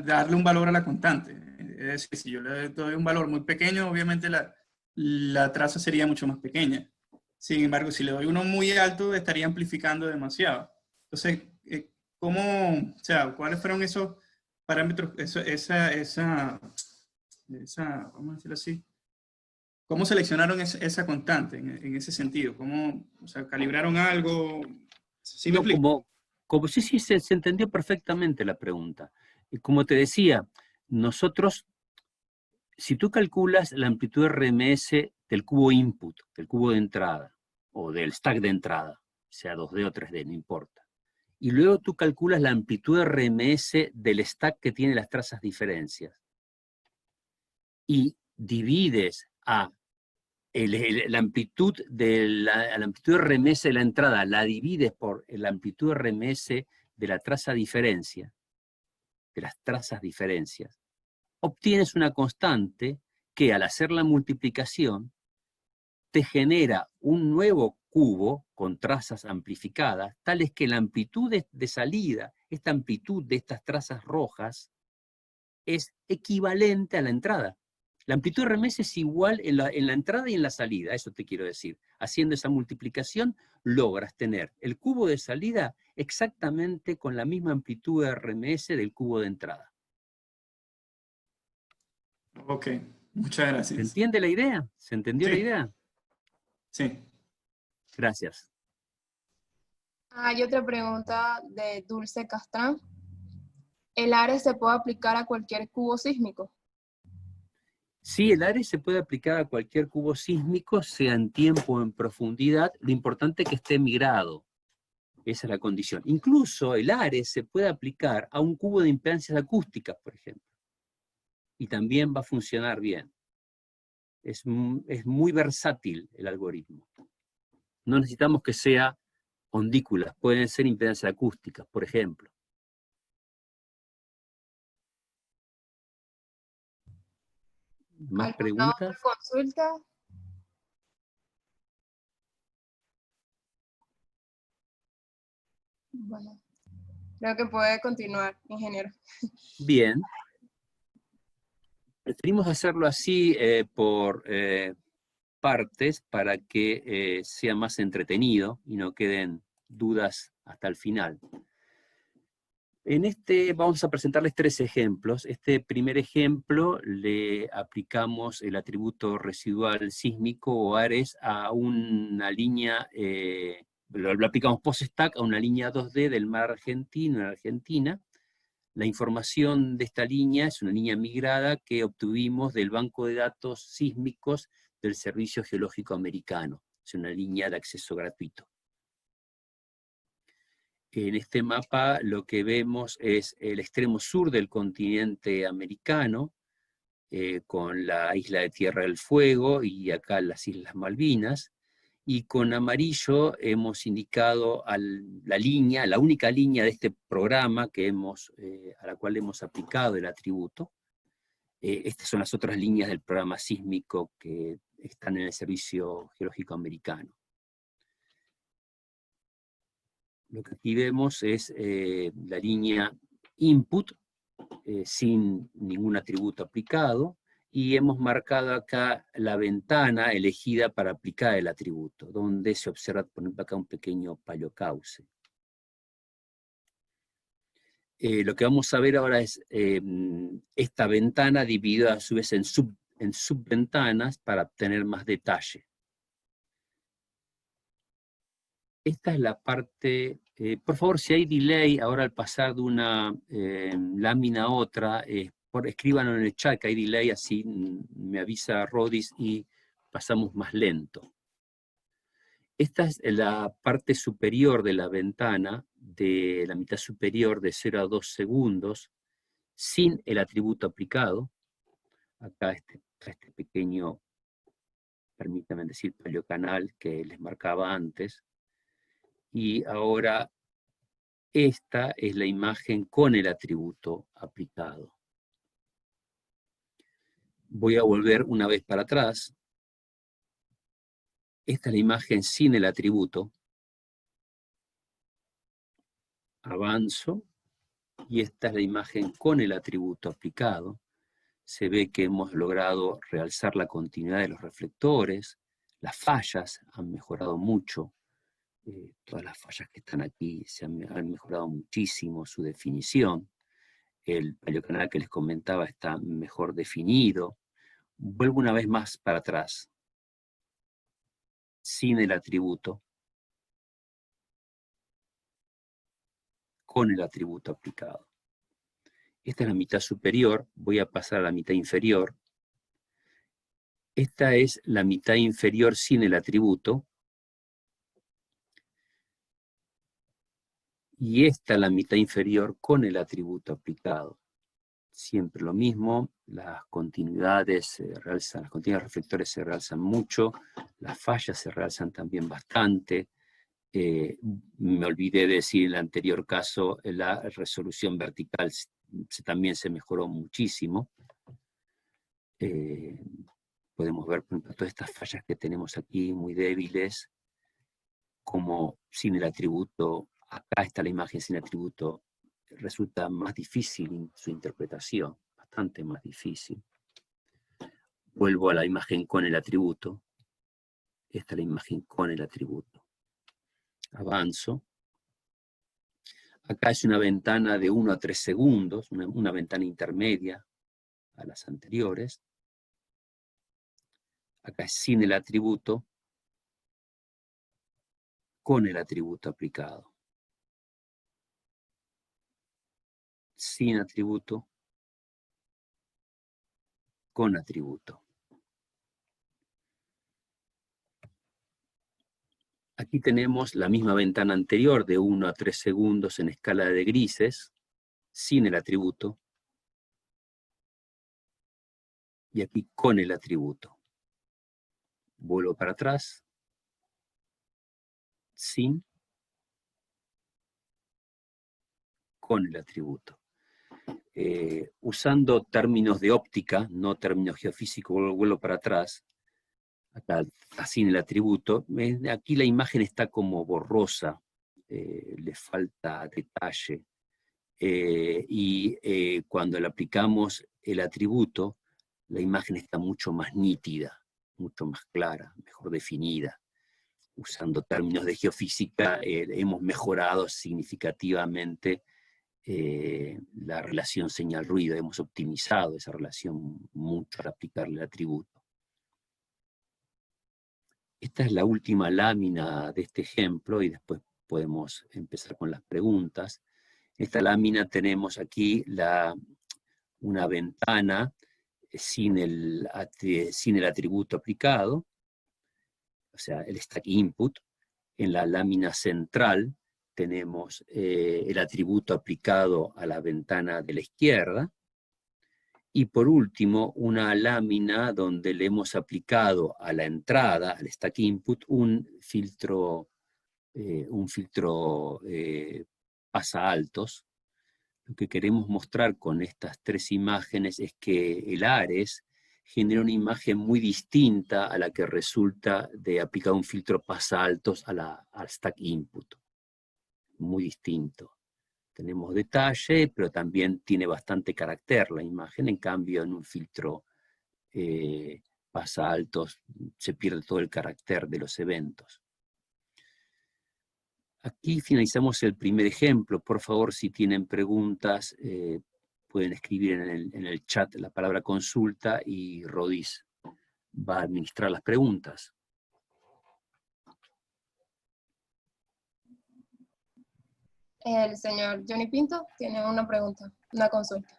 darle un valor a la constante? Es decir, si yo le doy un valor muy pequeño, obviamente la traza sería mucho más pequeña. Sin embargo, si le doy uno muy alto, estaría amplificando demasiado. Entonces, ¿cuáles fueron esos parámetros, vamos a decirlo así? ¿Cómo seleccionaron esa constante en ese sentido? ¿Calibraron algo? ¿Sí me explico? Sí, se entendió perfectamente la pregunta. Y como te decía, nosotros, si tú calculas la amplitud RMS del cubo input, del cubo de entrada, o del stack de entrada, sea 2D o 3D, no importa, y luego tú calculas la amplitud RMS del stack que tiene las trazas diferencias, y divides la amplitud la amplitud RMS de la entrada, la divides por la amplitud RMS de la traza diferencia, de las trazas diferencias, obtienes una constante que al hacer la multiplicación te genera un nuevo cubo con trazas amplificadas, tales que la amplitud de salida, esta amplitud de estas trazas rojas, es equivalente a la entrada. La amplitud RMS es igual en la entrada y en la salida, eso te quiero decir. Haciendo esa multiplicación, logras tener el cubo de salida exactamente con la misma amplitud RMS del cubo de entrada. Ok, muchas gracias. ¿Se entiende la idea? ¿Se entendió la idea? Sí. Gracias. Hay otra pregunta de Dulce Castrán. ¿El ARES se puede aplicar a cualquier cubo sísmico? Sí, el ARES se puede aplicar a cualquier cubo sísmico, sea en tiempo o en profundidad. Lo importante es que esté migrado. Esa es la condición. Incluso el ARES se puede aplicar a un cubo de impedancias acústicas, por ejemplo. Y también va a funcionar bien. Es muy versátil el algoritmo. No necesitamos que sea ondículas, pueden ser impedancias acústicas, por ejemplo. ¿Más preguntas? ¿Alguna otra consulta? Bueno, creo que puede continuar, ingeniero. Bien. Preferimos hacerlo así por partes para que sea más entretenido y no queden dudas hasta el final. En este vamos a presentarles 3 ejemplos. Este primer ejemplo le aplicamos el atributo residual sísmico o ARES a una línea, lo aplicamos post-stack a una línea 2D del mar argentino en Argentina. La información de esta línea es una línea migrada que obtuvimos del banco de datos sísmicos del Servicio Geológico Americano. Es una línea de acceso gratuito. En este mapa lo que vemos es el extremo sur del continente americano, con la isla de Tierra del Fuego y acá las Islas Malvinas, y con amarillo hemos indicado la única línea de este programa a la cual hemos aplicado el atributo. Estas son las otras líneas del programa sísmico que están en el Servicio Geológico Americano. Lo que aquí vemos es la línea input, sin ningún atributo aplicado, y hemos marcado acá la ventana elegida para aplicar el atributo, donde se observa, por ejemplo, acá un pequeño paleocauce. Lo que vamos a ver ahora es esta ventana dividida a su vez en subventanas para obtener más detalle. Esta es la parte, por favor, si hay delay ahora al pasar de una lámina a otra, escríbanlo en el chat que hay delay, así me avisa Rodis y pasamos más lento. Esta es la parte superior de la ventana de la mitad superior de 0 a 2 segundos sin el atributo aplicado. Acá este pequeño, permítanme decir, paleocanal que les marcaba antes. Y ahora esta es la imagen con el atributo aplicado. Voy a volver una vez para atrás. Esta es la imagen sin el atributo. Avanzo. Y esta es la imagen con el atributo aplicado. Se ve que hemos logrado realzar la continuidad de los reflectores. Las fallas han mejorado mucho. Todas las fallas que están aquí han mejorado muchísimo su definición. El paleocanal que les comentaba está mejor definido. Vuelvo una vez más para atrás. Sin el atributo. Con el atributo aplicado. Esta es la mitad superior, voy a pasar a la mitad inferior. Esta es la mitad inferior sin el atributo. Y esta es la mitad inferior con el atributo aplicado. Siempre lo mismo, las continuidades se realzan, las continuidades reflectores se realzan mucho, las fallas se realzan también bastante. Me olvidé de decir en el anterior caso, la resolución vertical también se mejoró muchísimo. Podemos ver, por ejemplo, todas estas fallas que tenemos aquí, muy débiles, como sin el atributo, acá está la imagen sin atributo, resulta más difícil su interpretación, bastante más difícil. Vuelvo a la imagen con el atributo. Esta es la imagen con el atributo. Avanzo. Acá es una ventana de 1 a 3 segundos, una ventana intermedia a las anteriores. Acá es sin el atributo, con el atributo aplicado. Sin atributo, con atributo. Aquí tenemos la misma ventana anterior de 1 a 3 segundos en escala de grises, sin el atributo, y aquí con el atributo. Vuelvo para atrás, sin, con el atributo. Usando términos de óptica, no términos geofísicos, vuelvo para atrás, acá sin el atributo, aquí la imagen está como borrosa, le falta detalle, y cuando le aplicamos el atributo, la imagen está mucho más nítida, mucho más clara, mejor definida. Usando términos de geofísica, hemos mejorado significativamente la relación señal-ruido, hemos optimizado esa relación mucho al aplicarle el atributo. Esta es la última lámina de este ejemplo y después podemos empezar con las preguntas. En esta lámina tenemos aquí una ventana sin el atributo aplicado, o sea, el stack input. En la lámina central tenemos el atributo aplicado a la ventana de la izquierda. Y por último, una lámina donde le hemos aplicado a la entrada, al stack input, un filtro pasa altos. Lo que queremos mostrar con estas tres imágenes es que el ARES genera una imagen muy distinta a la que resulta de aplicar un filtro pasa altos al stack input. Muy distinto. Tenemos detalle, pero también tiene bastante carácter la imagen. En cambio, en un filtro pasa altos se pierde todo el carácter de los eventos. Aquí finalizamos el primer ejemplo. Por favor, si tienen preguntas, pueden escribir en el chat la palabra consulta y Rodis va a administrar las preguntas. El señor Johnny Pinto tiene una pregunta, una consulta.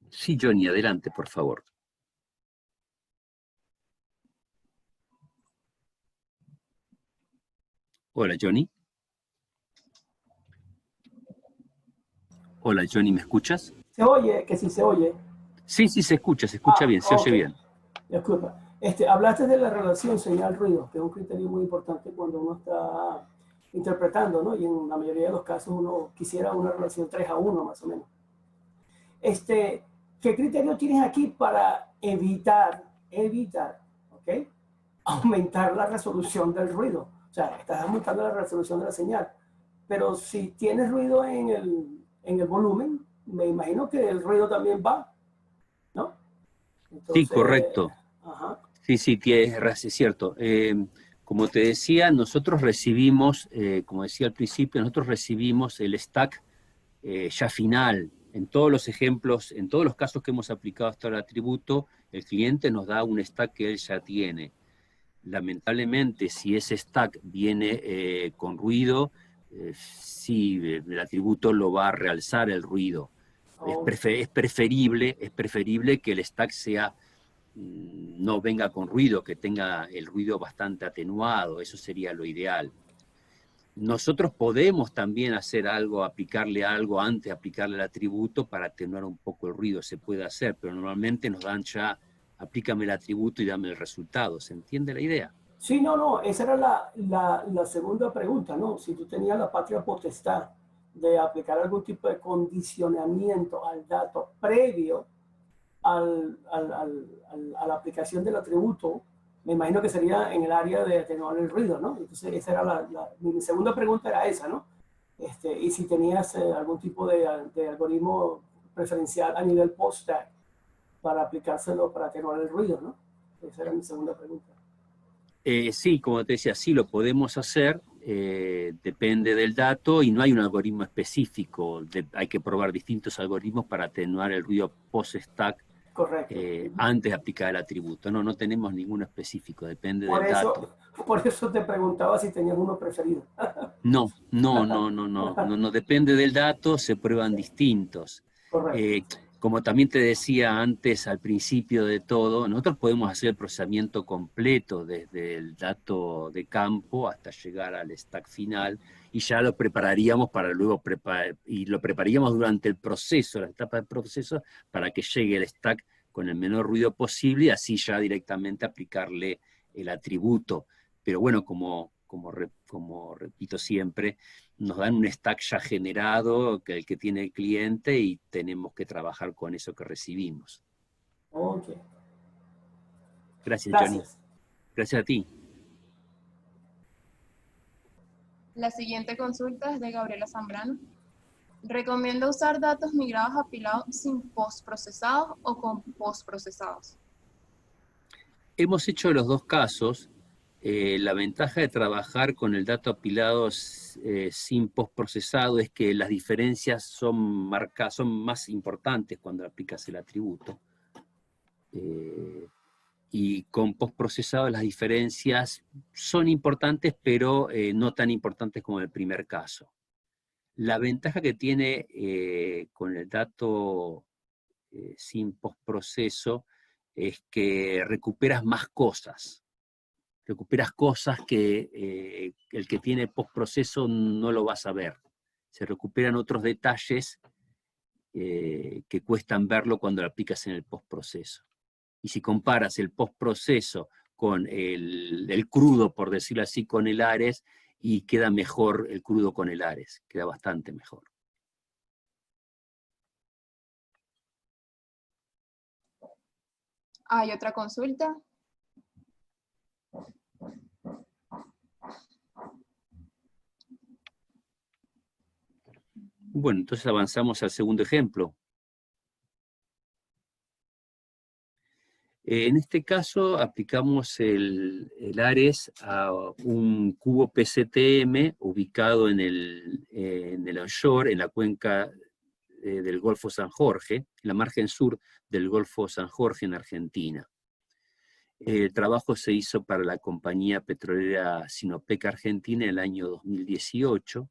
Sí, Johnny, adelante, por favor. Hola, Johnny. Hola Johnny, ¿me escuchas? ¿Se oye? Que sí se oye. Sí, sí, se escucha bien, se oye Ok. bien. Disculpa. Hablaste de la relación señal-ruido, que es un criterio muy importante cuando uno está interpretando, ¿no? Y en la mayoría de los casos uno quisiera una relación 3:1 más o menos. Este, ¿Qué criterio tienes aquí para evitar, ¿ok? Aumentar la resolución del ruido? O sea, estás aumentando la resolución de la señal. Pero si tienes ruido en el volumen, me imagino que el ruido también va, ¿no? Sí, Entonces, correcto. ajá, Sí, sí, es cierto. Como te decía, nosotros recibimos, como decía al principio, nosotros recibimos el stack ya final. En todos los ejemplos, en todos los casos que hemos aplicado hasta el atributo, el cliente nos da un stack que él ya tiene. Lamentablemente, si ese stack viene con ruido, sí, el atributo lo va a realzar el ruido. ok. Es preferible que el stack sea no venga con ruido, que tenga el ruido bastante atenuado, eso sería lo ideal. Nosotros podemos también hacer algo, aplicarle algo antes de aplicarle el atributo para atenuar un poco el ruido, se puede hacer, pero normalmente nos dan ya, aplícame el atributo y dame el resultado, ¿se entiende la idea? Sí, no, no, esa era la segunda pregunta, ¿no? Si tú tenías la patria potestad de aplicar algún tipo de condicionamiento al dato previo a la aplicación del atributo, me imagino que sería en el área de atenuar el ruido, ¿no? Entonces, esa era mi segunda pregunta era esa, ¿no? Y si tenías algún tipo de algoritmo preferencial a nivel post-stack para aplicárselo para atenuar el ruido, ¿no? Esa era mi segunda pregunta. Sí, como te decía, sí lo podemos hacer, depende del dato y no hay un algoritmo específico, hay que probar distintos algoritmos para atenuar el ruido post-stack Correcto. antes de aplicar el atributo. No, no tenemos ninguno específico, depende Por del dato. eso, por eso te preguntaba si tenías uno preferido. No, no, no, no, no, no, no depende del dato, se prueban distintos. Correcto. Eh, Como también te decía antes, al principio de todo, nosotros podemos hacer el procesamiento completo desde el dato de campo hasta llegar al stack final y ya lo prepararíamos para luego preparar, y lo prepararíamos durante el proceso, la etapa del proceso, para que llegue el stack con el menor ruido posible y así ya directamente aplicarle el atributo. Pero bueno, como repito siempre, nos dan un stack ya generado, que el que tiene el cliente, y tenemos que trabajar con eso que recibimos. Ok. Gracias, Johnny. Gracias. Gracias a ti. La siguiente consulta es de Gabriela Zambrano. ¿Recomienda usar datos migrados apilados sin postprocesados o con postprocesados? Hemos hecho los dos casos. La ventaja de trabajar con el dato apilado sin postprocesado es que las diferencias son más importantes cuando aplicas el atributo. Y con postprocesado las diferencias son importantes, pero no tan importantes como en el primer caso. La ventaja que tiene con el dato sin postproceso es que recuperas más cosas. Recuperas cosas que el que tiene postproceso no lo va a saber. Se recuperan otros detalles que cuestan verlo cuando lo aplicas en el postproceso. Y si comparas el postproceso con el crudo, por decirlo así, con el Ares, y queda mejor el crudo con el Ares, queda bastante mejor. Hay otra consulta. Bueno, entonces avanzamos al segundo ejemplo. En este caso aplicamos el Ares a un cubo PCTM ubicado en el onshore, en la cuenca del Golfo San Jorge, en la margen sur del Golfo San Jorge en Argentina. El trabajo se hizo para la compañía petrolera Sinopec Argentina en el año 2018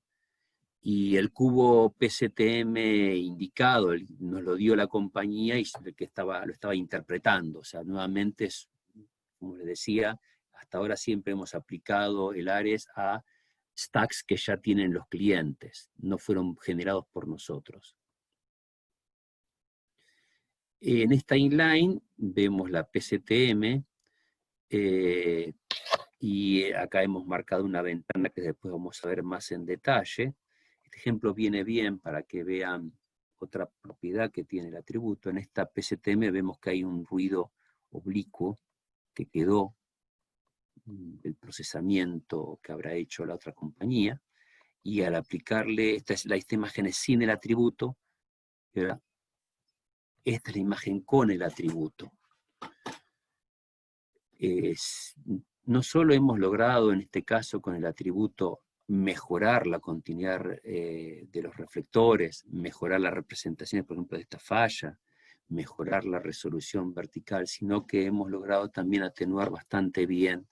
y el cubo PCTM indicado nos lo dio la compañía y que lo estaba interpretando. O sea, nuevamente, como les decía, hasta ahora siempre hemos aplicado el Ares a stacks que ya tienen los clientes, no fueron generados por nosotros. En esta inline vemos la PCTM, y acá hemos marcado una ventana que después vamos a ver más en detalle. Este ejemplo viene bien para que vean otra propiedad que tiene el atributo. En esta PCTM vemos que hay un ruido oblicuo que quedó del procesamiento que habrá hecho la otra compañía, y al aplicarle, esta imagen es sin el atributo, y ahora esta es la imagen con el atributo. No solo hemos logrado en este caso con el atributo mejorar la continuidad de los reflectores, mejorar las representaciones, por ejemplo, de esta falla, mejorar la resolución vertical, sino que hemos logrado también atenuar bastante bien,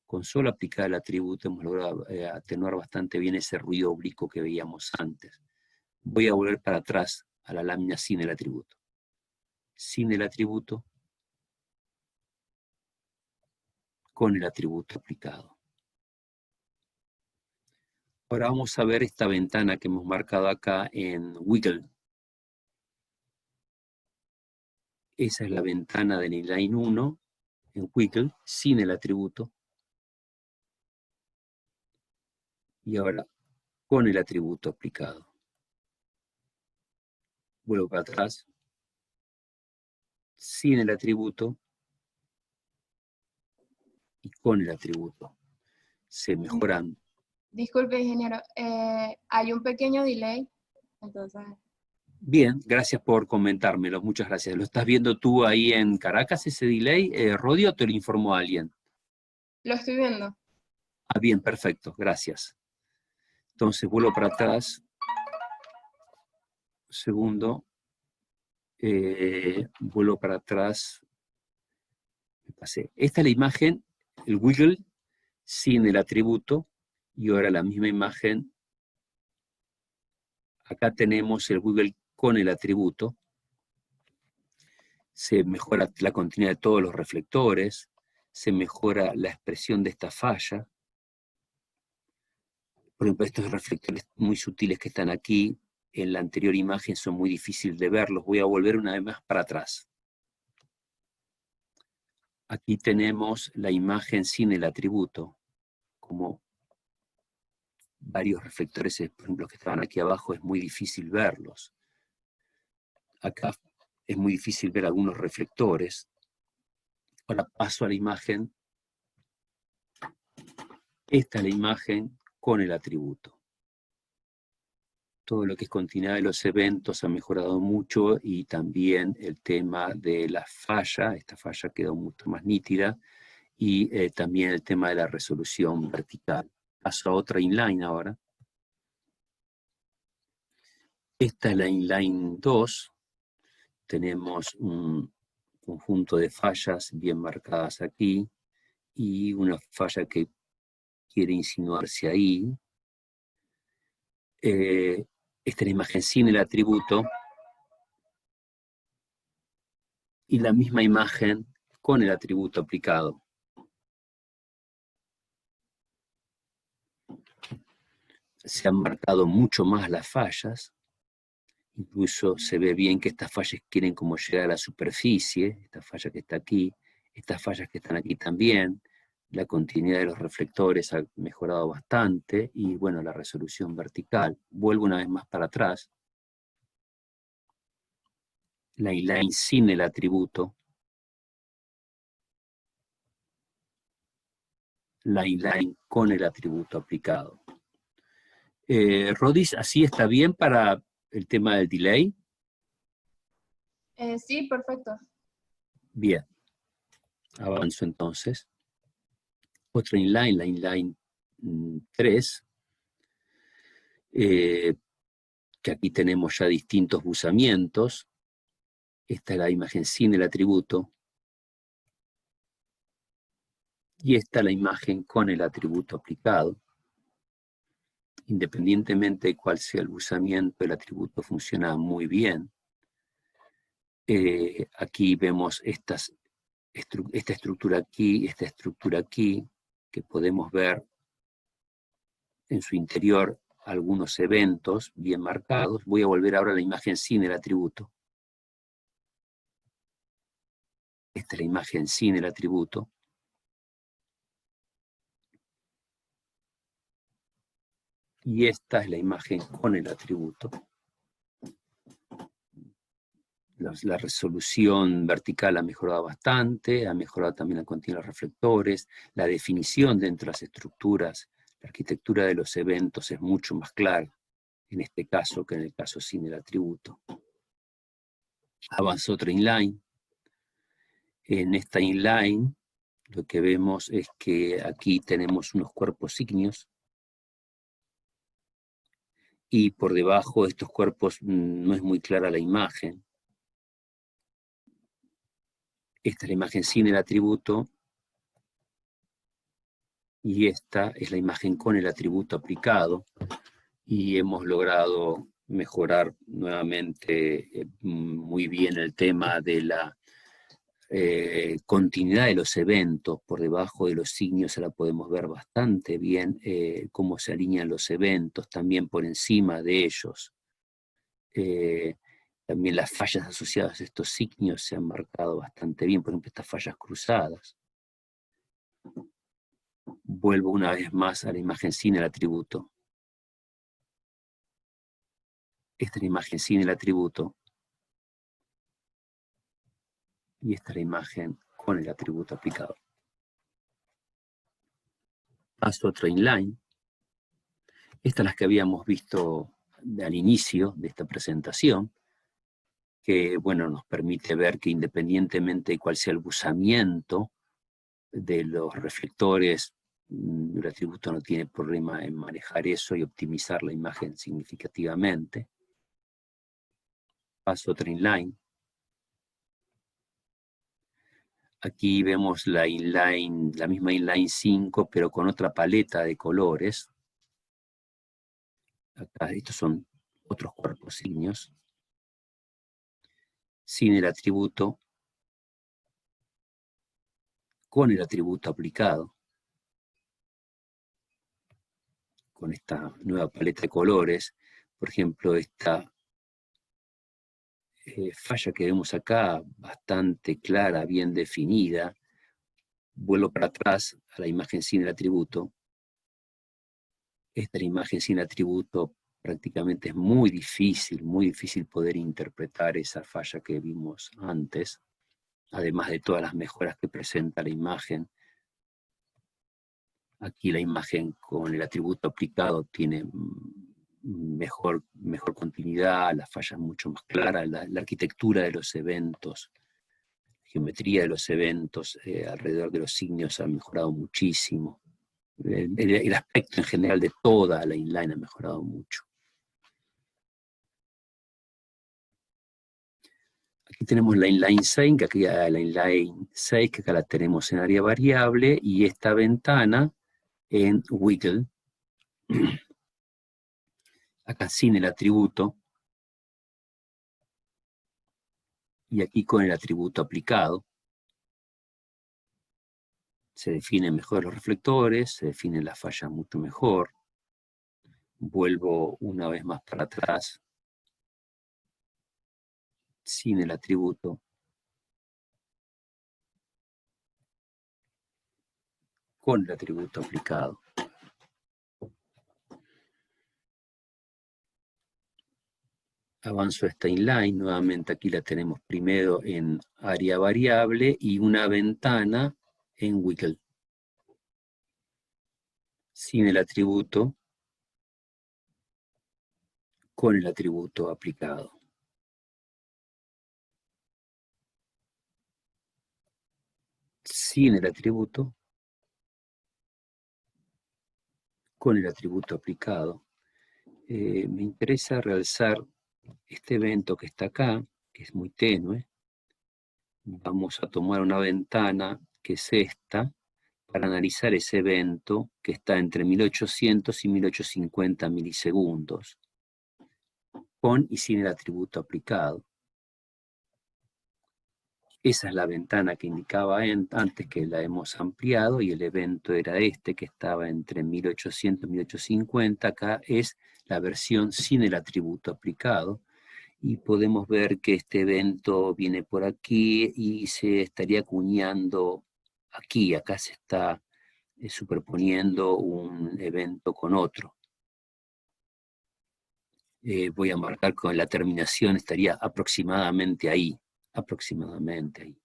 con solo aplicar el atributo hemos logrado atenuar bastante bien ese ruido oblicuo que veíamos antes. Voy a volver para atrás a la lámina sin el atributo. Sin el atributo, con el atributo aplicado. Ahora vamos a ver esta ventana que hemos marcado acá en Wiggle. Esa es la ventana del inline 1 en Wiggle, sin el atributo. Y ahora con el atributo aplicado. Vuelvo para atrás. Sin el atributo. Y con el atributo. Se mejoran. Disculpe, ingeniero, hay un pequeño delay, entonces... Bien, gracias por comentármelo, muchas gracias. ¿Lo estás viendo tú ahí en Caracas, ese delay, Rodi, o te lo informó alguien? Lo estoy viendo. Ah, bien, perfecto, gracias. Entonces vuelvo para atrás. Segundo. Vuelvo para atrás. Me pasé. Esta es la imagen, el Wiggle, sin el atributo, y ahora la misma imagen. Acá tenemos el Wiggle con el atributo. Se mejora la continuidad de todos los reflectores, se mejora la expresión de esta falla. Por ejemplo, estos reflectores muy sutiles que están aquí, en la anterior imagen son muy difíciles de verlos. Voy a volver una vez más para atrás. Aquí tenemos la imagen sin el atributo, como varios reflectores, por ejemplo, que estaban aquí abajo, es muy difícil verlos. Acá es muy difícil ver algunos reflectores. Ahora paso a la imagen. Esta es la imagen con el atributo. Todo lo que es continuidad de los eventos ha mejorado mucho, y también el tema de la falla, esta falla quedó mucho más nítida, y también el tema de la resolución vertical. Paso a otra inline ahora. Esta es la inline 2. Tenemos un conjunto de fallas bien marcadas aquí, y una falla que quiere insinuarse ahí. Esta es la imagen sin el atributo, y la misma imagen con el atributo aplicado. Se han marcado mucho más las fallas, incluso se ve bien que estas fallas quieren como llegar a la superficie, esta falla que está aquí, estas fallas que están aquí también. La continuidad de los reflectores ha mejorado bastante, y bueno, la resolución vertical. Vuelvo una vez más para atrás. La inline sin el atributo. La inline con el atributo aplicado. Rodis, ¿así está bien para el tema del delay? Sí, perfecto. Bien. Avanzo entonces. Otra inline, la inline 3, que aquí tenemos ya distintos buzamientos. Esta es la imagen sin el atributo. Y esta es la imagen con el atributo aplicado. Independientemente de cuál sea el buzamiento, el atributo funciona muy bien. Aquí vemos esta estructura aquí, esta estructura aquí, que podemos ver en su interior algunos eventos bien marcados. Voy a volver ahora a la imagen sin el atributo. Esta es la imagen sin el atributo. Y esta es la imagen con el atributo. La resolución vertical ha mejorado bastante, ha mejorado también la continuidad de los reflectores, la definición dentro de las estructuras, la arquitectura de los eventos es mucho más clara en este caso que en el caso sin el atributo. Avanzó otro inline. En esta inline lo que vemos es que aquí tenemos unos cuerpos ígneos y por debajo de estos cuerpos no es muy clara la imagen. Esta es la imagen sin el atributo y esta es la imagen con el atributo aplicado y hemos logrado mejorar nuevamente muy bien el tema de la continuidad de los eventos. Por debajo de los signos la podemos ver bastante bien cómo se alinean los eventos, también por encima de ellos. También las fallas asociadas a estos signos se han marcado bastante bien, por ejemplo estas fallas cruzadas. Vuelvo una vez más a la imagen sin el atributo. Esta es la imagen sin el atributo. Y esta es la imagen con el atributo aplicado. Paso a otro inline. Estas las que habíamos visto al inicio de esta presentación, que bueno, nos permite ver que independientemente de cuál sea el buzamiento de los reflectores, el atributo no tiene problema en manejar eso y optimizar la imagen significativamente. Paso a otro inline. Aquí vemos la inline, la misma inline 5, pero con otra paleta de colores. Acá estos son otros cuerpos ígneos. Sin el atributo, con el atributo aplicado. Con esta nueva paleta de colores. Por ejemplo, esta falla que vemos acá, bastante clara, bien definida. Vuelvo para atrás a la imagen sin el atributo. Esta imagen sin atributo prácticamente es muy difícil poder interpretar esa falla que vimos antes, además de todas las mejoras que presenta la imagen. Aquí la imagen con el atributo aplicado tiene mejor continuidad, la falla es mucho más clara, la arquitectura de los eventos, la geometría de los eventos alrededor de los signos ha mejorado muchísimo. El aspecto en general de toda la inline ha mejorado mucho. Aquí tenemos la inline 6, que acá la tenemos en área variable, y esta ventana en wiggle, acá sin el atributo, y aquí con el atributo aplicado. Se definen mejor los reflectores, se definen las fallas mucho mejor. Vuelvo una vez más para atrás, sin el atributo. Con el atributo aplicado. Avanzo esta inline, nuevamente aquí la tenemos primero en área variable y una ventana en wiggle. Sin el atributo, con el atributo aplicado. Sin el atributo, con el atributo aplicado. Me interesa realzar este evento que está acá, que es muy tenue. Vamos a tomar una ventana que es esta, para analizar ese evento que está entre 1800 y 1850 milisegundos, con y sin el atributo aplicado. Esa es la ventana que indicaba antes, que la hemos ampliado, y el evento era este, que estaba entre 1800 y 1850. Acá es la versión sin el atributo aplicado, y podemos ver que este evento viene por aquí y se estaría acuñando aquí. Acá se está superponiendo un evento con otro. Voy a marcar con la terminación, estaría aproximadamente ahí, aproximadamente ahí.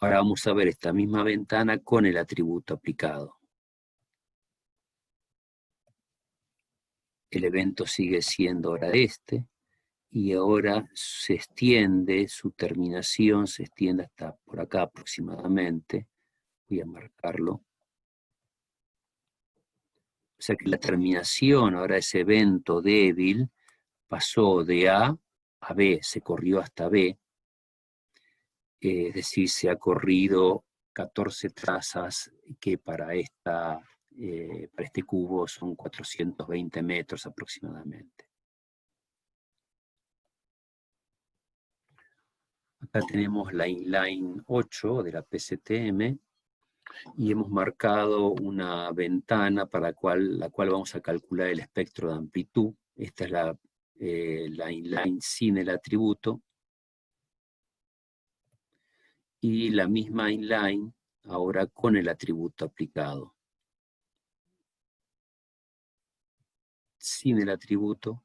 Ahora vamos a ver esta misma ventana con el atributo aplicado. El evento sigue siendo ahora este, y ahora se extiende, su terminación se extiende hasta por acá aproximadamente. Voy a marcarlo. O sea que la terminación, ahora ese evento débil, pasó de A a B, se corrió hasta B, es decir, se ha corrido 14 trazas que para este cubo son 420 metros aproximadamente. Acá tenemos la inline 8 de la PCTM y hemos marcado una ventana para la cual vamos a calcular el espectro de amplitud. Esta es la inline sin el atributo. Y la misma inline ahora con el atributo aplicado. Sin el atributo.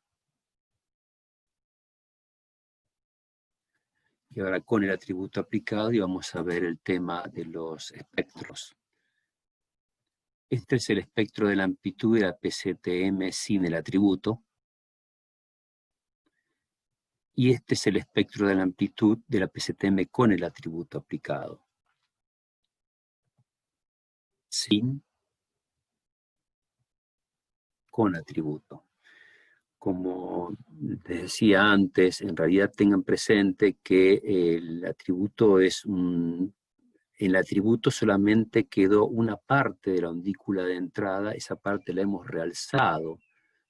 Y ahora con el atributo aplicado, y vamos a ver el tema de los espectros. Este es el espectro de la amplitud de la PCTM sin el atributo. Y este es el espectro de la amplitud de la PCTM con el atributo aplicado. Sin, con atributo. Como les decía antes, en realidad tengan presente que el atributo en el atributo solamente quedó una parte de la ondícula de entrada, esa parte la hemos realzado. O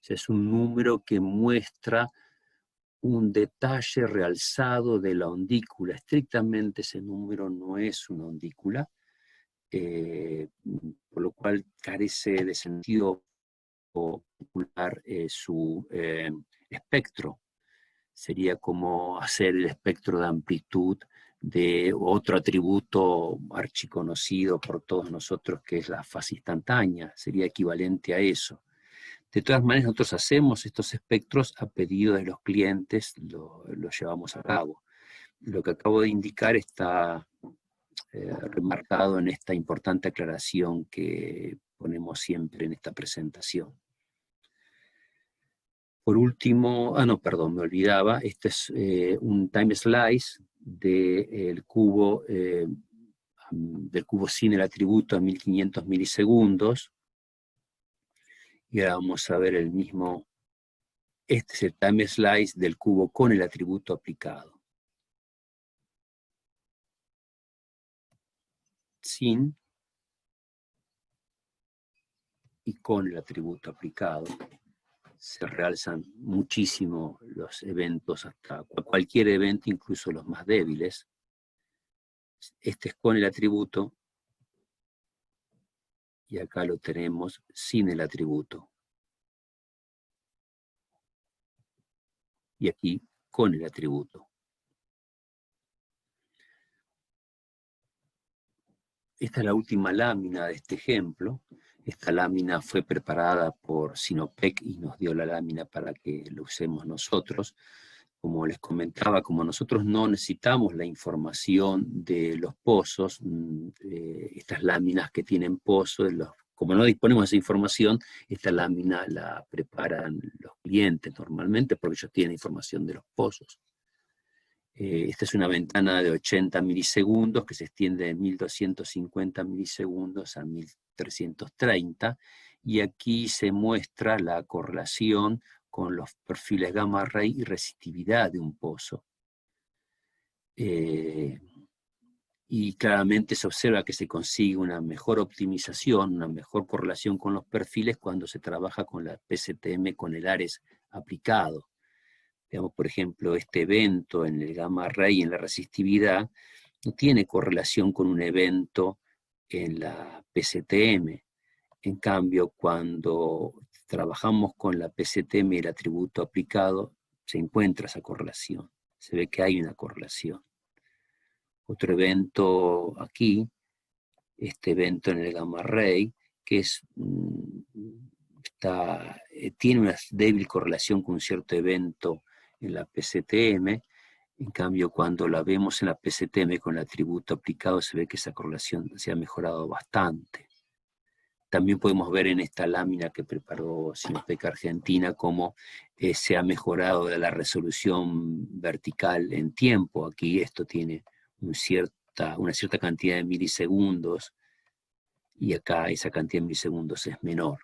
sea, es un número que muestra un detalle realzado de la ondícula. Estrictamente ese número no es una ondícula, por lo cual carece de sentido calcular su espectro. Sería como hacer el espectro de amplitud de otro atributo archiconocido por todos nosotros, que es la fase instantánea. Sería equivalente a eso. De todas maneras, nosotros hacemos estos espectros a pedido de los clientes, lo llevamos a cabo. Lo que acabo de indicar está remarcado en esta importante aclaración que ponemos siempre en esta presentación. Por último, me olvidaba, este es un time slice del cubo sin el atributo a 1500 milisegundos. Y ahora vamos a ver el mismo, este es el time slice del cubo con el atributo aplicado. Sin y con el atributo aplicado. Se realzan muchísimo los eventos, hasta cualquier evento, incluso los más débiles. Este es con el atributo, y acá lo tenemos sin el atributo. Y aquí con el atributo. Esta es la última lámina de este ejemplo. Esta lámina fue preparada por Sinopec y nos dio la lámina para que lo usemos nosotros. Como les comentaba, como nosotros no necesitamos la información de los pozos, estas láminas que tienen pozos, como no disponemos de esa información, esta lámina la preparan los clientes normalmente porque ellos tienen información de los pozos. Esta es una ventana de 80 milisegundos que se extiende de 1250 milisegundos a 1330, y aquí se muestra la correlación con los perfiles gamma ray y resistividad de un pozo. Y claramente se observa que se consigue una mejor optimización, una mejor correlación con los perfiles cuando se trabaja con la PCTM con el ARES aplicado. Digamos, por ejemplo, este evento en el gamma ray, en la resistividad, no tiene correlación con un evento en la PCTM. En cambio, cuando trabajamos con la PCTM y el atributo aplicado, se encuentra esa correlación. Se ve que hay una correlación. Otro evento aquí, este evento en el gamma ray, que es, tiene una débil correlación con un cierto evento en la PCTM. En cambio, cuando la vemos en la PCTM con el atributo aplicado, se ve que esa correlación se ha mejorado bastante. También podemos ver en esta lámina que preparó Sinopec Argentina cómo se ha mejorado la resolución vertical en tiempo. Aquí esto tiene una cierta cantidad de milisegundos, y acá esa cantidad de milisegundos es menor.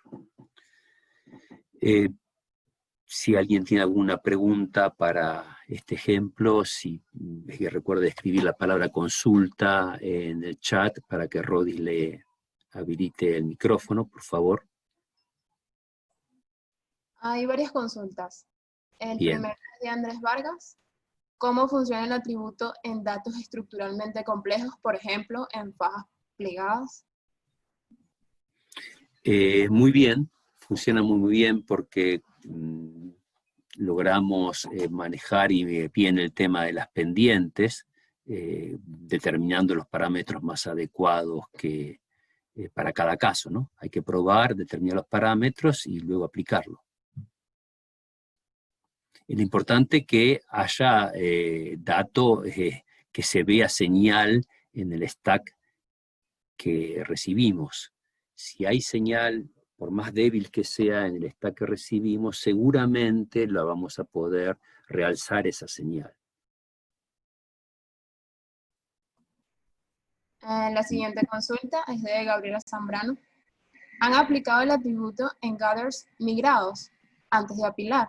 Si alguien tiene alguna pregunta para este ejemplo, recuerde escribir la palabra consulta en el chat para que Rodis le habilite el micrófono, por favor. Hay varias consultas. El Bien. primero es de Andrés Vargas. ¿Cómo funciona el atributo en datos estructuralmente complejos, por ejemplo, en fajas plegadas? Muy bien, funciona muy bien porque logramos manejar y bien el tema de las pendientes, determinando los parámetros más adecuados para cada caso, ¿no? Hay que probar, determinar los parámetros y luego aplicarlo. Es importante que haya dato, que se vea señal en el stack que recibimos. Si hay señal, por más débil que sea en el stack que recibimos, seguramente la vamos a poder realzar esa señal. La siguiente consulta es de Gabriela Zambrano. ¿Han aplicado el atributo en gathers migrados antes de apilar?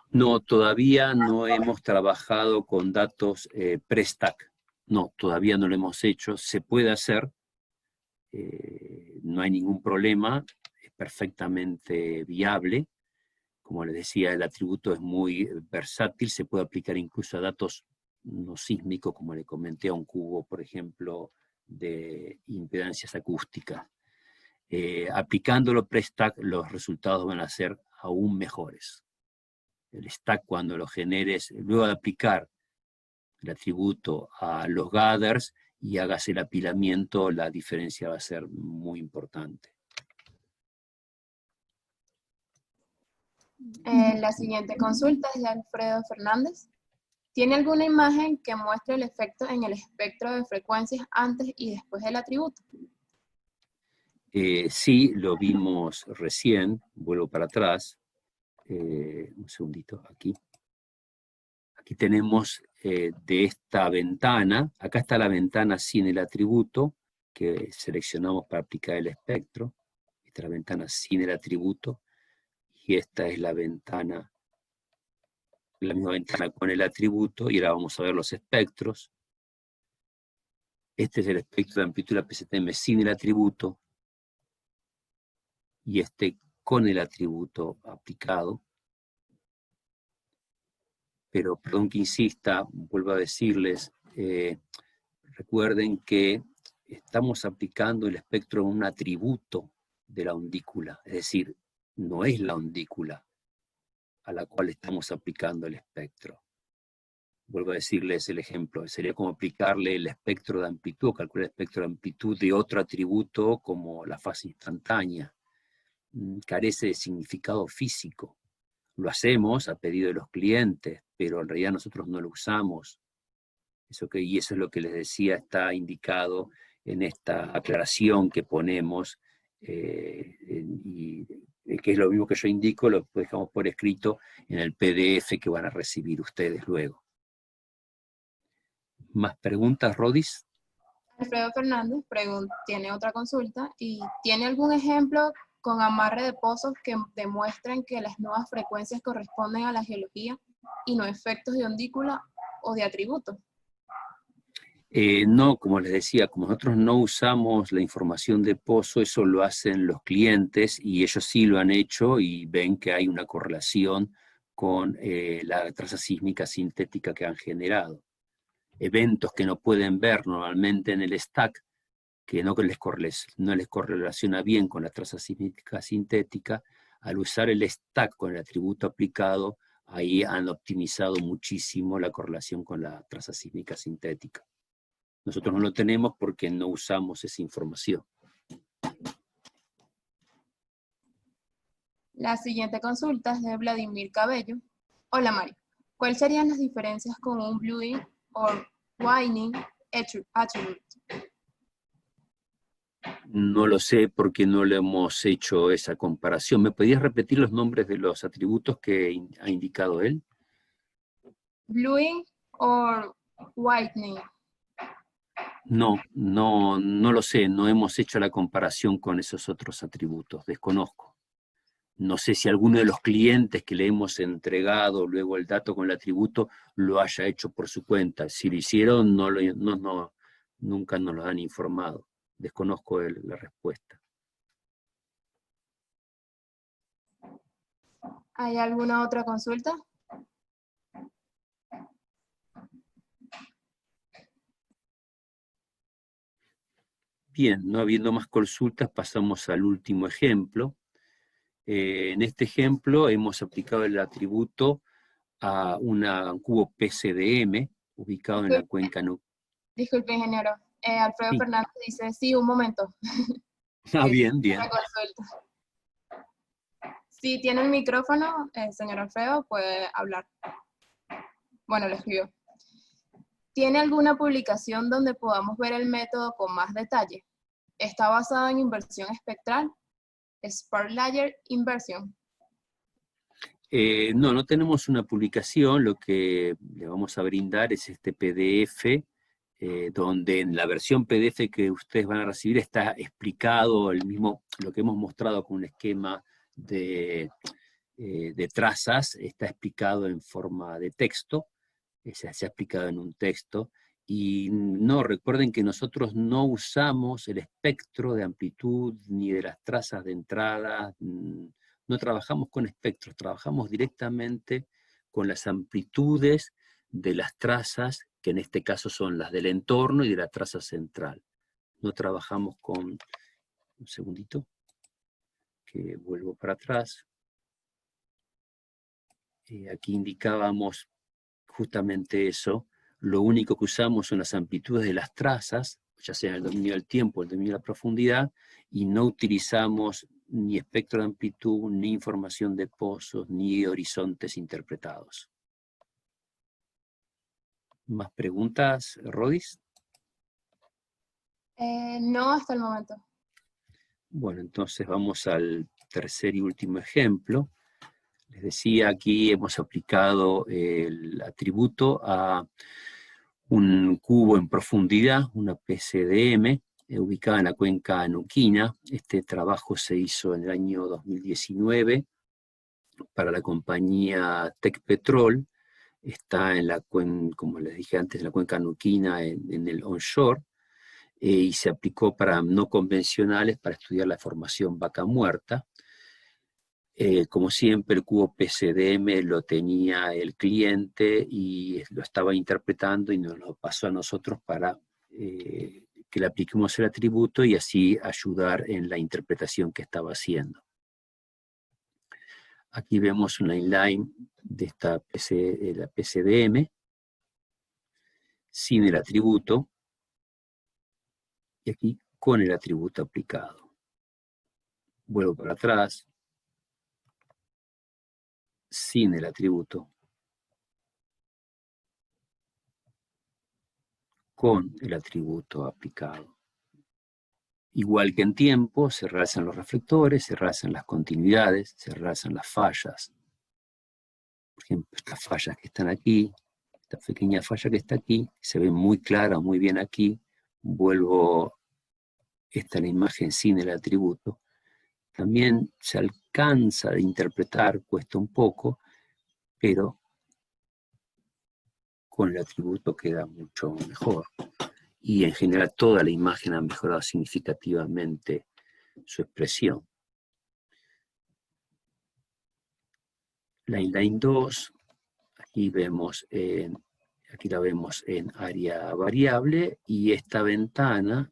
No, todavía no hemos trabajado con datos pre-stack. No, todavía no lo hemos hecho. Se puede hacer, no hay ningún problema, es perfectamente viable. Como les decía, el atributo es muy versátil, se puede aplicar incluso a datos no sísmicos, como le comenté, a un cubo, por ejemplo, de impedancias acústicas. Aplicándolo pre-stack, los resultados van a ser aún mejores. El stack, cuando lo generes, luego de aplicar el atributo a los gathers y hagas el apilamiento, la diferencia va a ser muy importante. La siguiente consulta es de Alfredo Fernández. ¿Tiene alguna imagen que muestre el efecto en el espectro de frecuencias antes y después del atributo? Sí, lo vimos recién, vuelvo para atrás. Un segundito, aquí. Aquí tenemos de esta ventana, acá está la ventana sin el atributo, que seleccionamos para aplicar el espectro. Esta es la ventana sin el atributo, y esta es la ventana, la misma ventana con el atributo, y ahora vamos a ver los espectros. Este es el espectro de amplitud PCTM sin el atributo, y este con el atributo aplicado. Pero, perdón que insista, vuelvo a decirles, recuerden que estamos aplicando el espectro en un atributo de la undícula, es decir, no es la undícula a la cual estamos aplicando el espectro. Vuelvo a decirles el ejemplo, sería como aplicarle el espectro de amplitud, calcular el espectro de amplitud de otro atributo como la fase instantánea. Carece de significado físico. Lo hacemos a pedido de los clientes, pero en realidad nosotros no lo usamos. Y eso es lo que les decía, está indicado en esta aclaración que ponemos, y que es lo mismo que yo indico, lo dejamos por escrito en el PDF que van a recibir ustedes luego. ¿Más preguntas, Rodis? Alfredo Fernández tiene otra consulta y ¿tiene algún ejemplo con amarre de pozos que demuestren que las nuevas frecuencias corresponden a la geología y no efectos de ondícula o de atributos? No, como les decía, como nosotros no usamos la información de pozo, eso lo hacen los clientes y ellos sí lo han hecho y ven que hay una correlación con la traza sísmica sintética que han generado. Eventos que no pueden ver normalmente en el stack, que no les correlaciona bien con la traza sísmica sintética, al usar el stack con el atributo aplicado, ahí han optimizado muchísimo la correlación con la traza sísmica sintética. Nosotros no lo tenemos porque no usamos esa información. La siguiente consulta es de Vladimir Cabello. Hola Mari, ¿cuáles serían las diferencias con un bluing o whitening attribute? No lo sé porque no le hemos hecho esa comparación. ¿Me podías repetir los nombres de los atributos que ha indicado él? Bluing o whitening. No lo sé, no hemos hecho la comparación con esos otros atributos, desconozco. No sé si alguno de los clientes que le hemos entregado luego el dato con el atributo lo haya hecho por su cuenta. Si lo hicieron, nunca nos lo han informado. Desconozco la respuesta. ¿Hay alguna otra consulta? Bien, no habiendo más consultas, pasamos al último ejemplo. En este ejemplo hemos aplicado el atributo a un cubo PCDM ubicado en la cuenca. Disculpe, ingeniero. Alfredo Sí. Fernández dice, sí, un momento. Bien, bien. Una consulta. Si tiene el micrófono, señor Alfredo, puede hablar. Bueno, lo escribió. ¿Tiene alguna publicación donde podamos ver el método con más detalle? ¿Está basado en inversión espectral? Spark Layer Inversion. No tenemos una publicación. Lo que le vamos a brindar es este PDF, donde en la versión PDF que ustedes van a recibir está explicado lo que hemos mostrado con un esquema de trazas, está explicado en forma de texto, se ha explicado en un texto. Y no, recuerden que nosotros no usamos el espectro de amplitud ni de las trazas de entrada, no trabajamos con espectros, trabajamos directamente con las amplitudes de las trazas, que en este caso son las del entorno y de la traza central. No trabajamos con, un segundito, que vuelvo para atrás. Aquí indicábamos justamente eso. Lo único que usamos son las amplitudes de las trazas, ya sea el dominio del tiempo o el dominio de la profundidad, y no utilizamos ni espectro de amplitud, ni información de pozos, ni horizontes interpretados. ¿Más preguntas, Rodis? No hasta el momento. Bueno, entonces vamos al tercer y último ejemplo. Les decía, aquí hemos aplicado el atributo a un cubo en profundidad, una PCDM, ubicada en la cuenca anuquina. Este trabajo se hizo en el año 2019 para la compañía Tecpetrol. Está en la cuenca, como les dije antes, en la cuenca anuquina en el onshore, y se aplicó para no convencionales para estudiar la formación vaca muerta. Como siempre, el cubo PCDM lo tenía el cliente y lo estaba interpretando y nos lo pasó a nosotros para que le apliquemos el atributo y así ayudar en la interpretación que estaba haciendo. Aquí vemos una inline de la PCDM sin el atributo y aquí con el atributo aplicado. Vuelvo para atrás, sin el atributo, con el atributo aplicado. Igual que en tiempo, se realzan los reflectores, se realzan las continuidades, se realzan las fallas. Por ejemplo, estas fallas que están aquí, esta pequeña falla que está aquí, se ve muy clara, muy bien aquí. Vuelvo, esta es la imagen sin el atributo. También se alcanza de interpretar, cuesta un poco, pero con el atributo queda mucho mejor. Y en general toda la imagen ha mejorado significativamente su expresión. La inline 2, aquí la vemos en área variable, y esta ventana,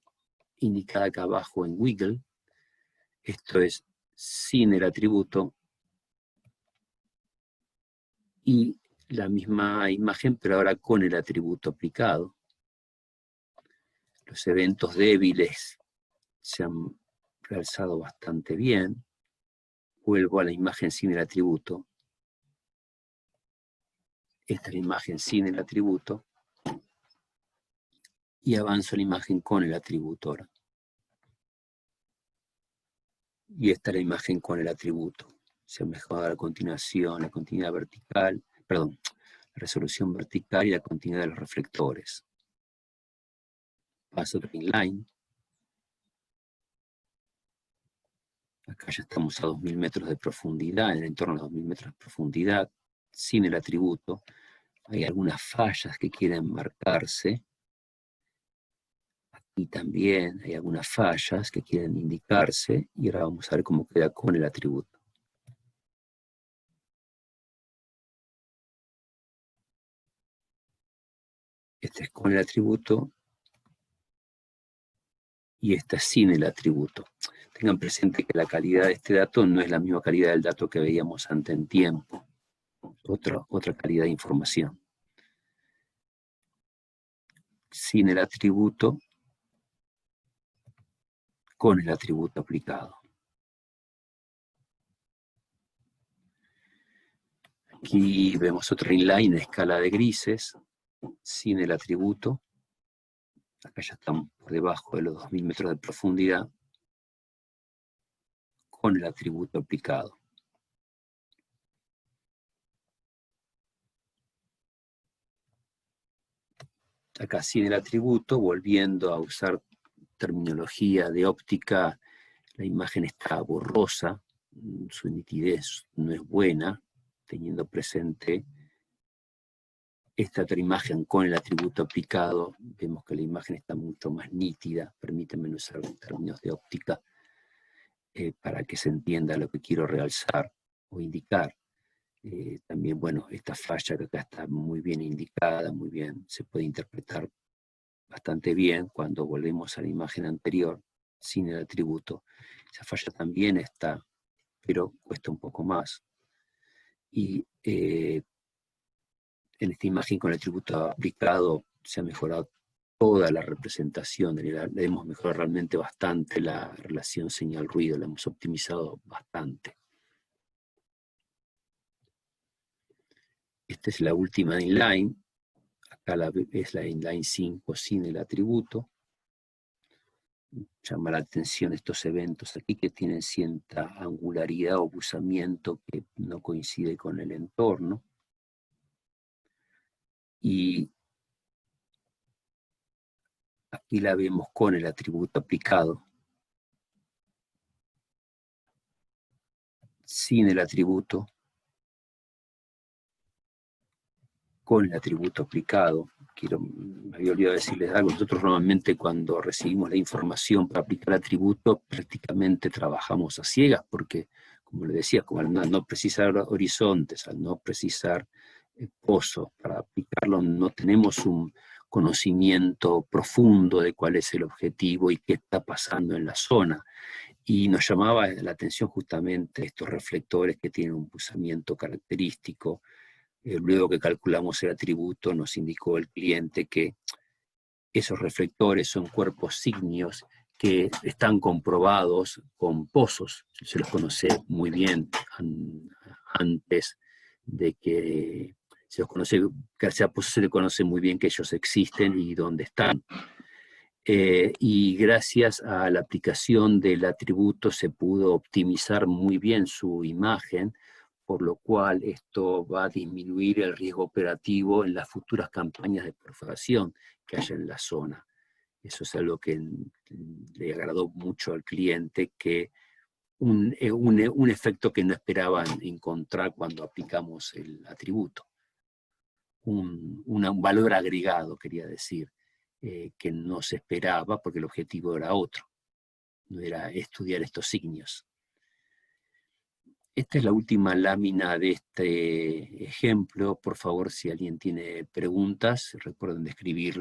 indicada acá abajo en wiggle, esto es sin el atributo, Y la misma imagen, pero ahora con el atributo aplicado. Los eventos débiles se han realzado bastante bien. Vuelvo a la imagen sin el atributo. Esta es la imagen sin el atributo. Y avanzo la imagen con el atributo ahora. Y esta es la imagen con el atributo. Se ha mejorado la continuación, la continuidad vertical, perdón, la resolución vertical y la continuidad de los reflectores. Paso a inline. Acá ya estamos a 2000 metros de profundidad, en el entorno de 2000 metros de profundidad, sin el atributo. Hay algunas fallas que quieren marcarse. Aquí también hay algunas fallas que quieren indicarse. Y ahora vamos a ver cómo queda con el atributo. Este es con el atributo. Y esta es sin el atributo. Tengan presente que la calidad de este dato no es la misma calidad del dato que veíamos antes en tiempo. Otra calidad de información. Sin el atributo, con el atributo aplicado. Aquí vemos otra inline, escala de grises, sin el atributo. Acá ya estamos por debajo de los 2000 metros de profundidad, con el atributo aplicado. Acá sin el atributo, volviendo a usar terminología de óptica, la imagen está borrosa, su nitidez no es buena, teniendo presente esta otra imagen con el atributo aplicado. Vemos que la imagen está mucho más nítida, permítanme usar términos de óptica para que se entienda lo que quiero realzar o indicar. También, bueno, esta falla que acá está muy bien indicada, muy bien, se puede interpretar bastante bien cuando volvemos a la imagen anterior, sin el atributo. Esa falla también está, pero cuesta un poco más. Y en esta imagen con el atributo aplicado se ha mejorado toda la representación, le hemos mejorado realmente bastante la relación señal-ruido, la hemos optimizado bastante. Esta es la última inline, acá es la inline 5 sin el atributo. Llama la atención estos eventos aquí que tienen cierta angularidad o buzamiento que no coincide con el entorno. Y aquí la vemos con el atributo aplicado. Sin el atributo. Con el atributo aplicado. Me había olvidado decirles algo. Nosotros normalmente cuando recibimos la información para aplicar atributo, prácticamente trabajamos a ciegas, porque, como les decía, como al no precisar horizontes, al no precisar pozos para aplicarlo, no tenemos un conocimiento profundo de cuál es el objetivo y qué está pasando en la zona. Y nos llamaba la atención justamente estos reflectores que tienen un buzamiento característico. Luego que calculamos el atributo, nos indicó el cliente que esos reflectores son cuerpos ígneos que están comprobados con pozos. Se los conoce muy bien antes de que se los conoce, gracias a pozos se le conoce muy bien que ellos existen y dónde están. Y gracias a la aplicación del atributo se pudo optimizar muy bien su imagen, por lo cual esto va a disminuir el riesgo operativo en las futuras campañas de perforación que haya en la zona. Eso es algo que le agradó mucho al cliente, que un efecto que no esperaban encontrar cuando aplicamos el atributo. Un valor agregado, quería decir, que no se esperaba porque el objetivo era otro, no era estudiar estos signos. Esta es la última lámina de este ejemplo. Por favor, si alguien tiene preguntas, recuerden de escribirlo.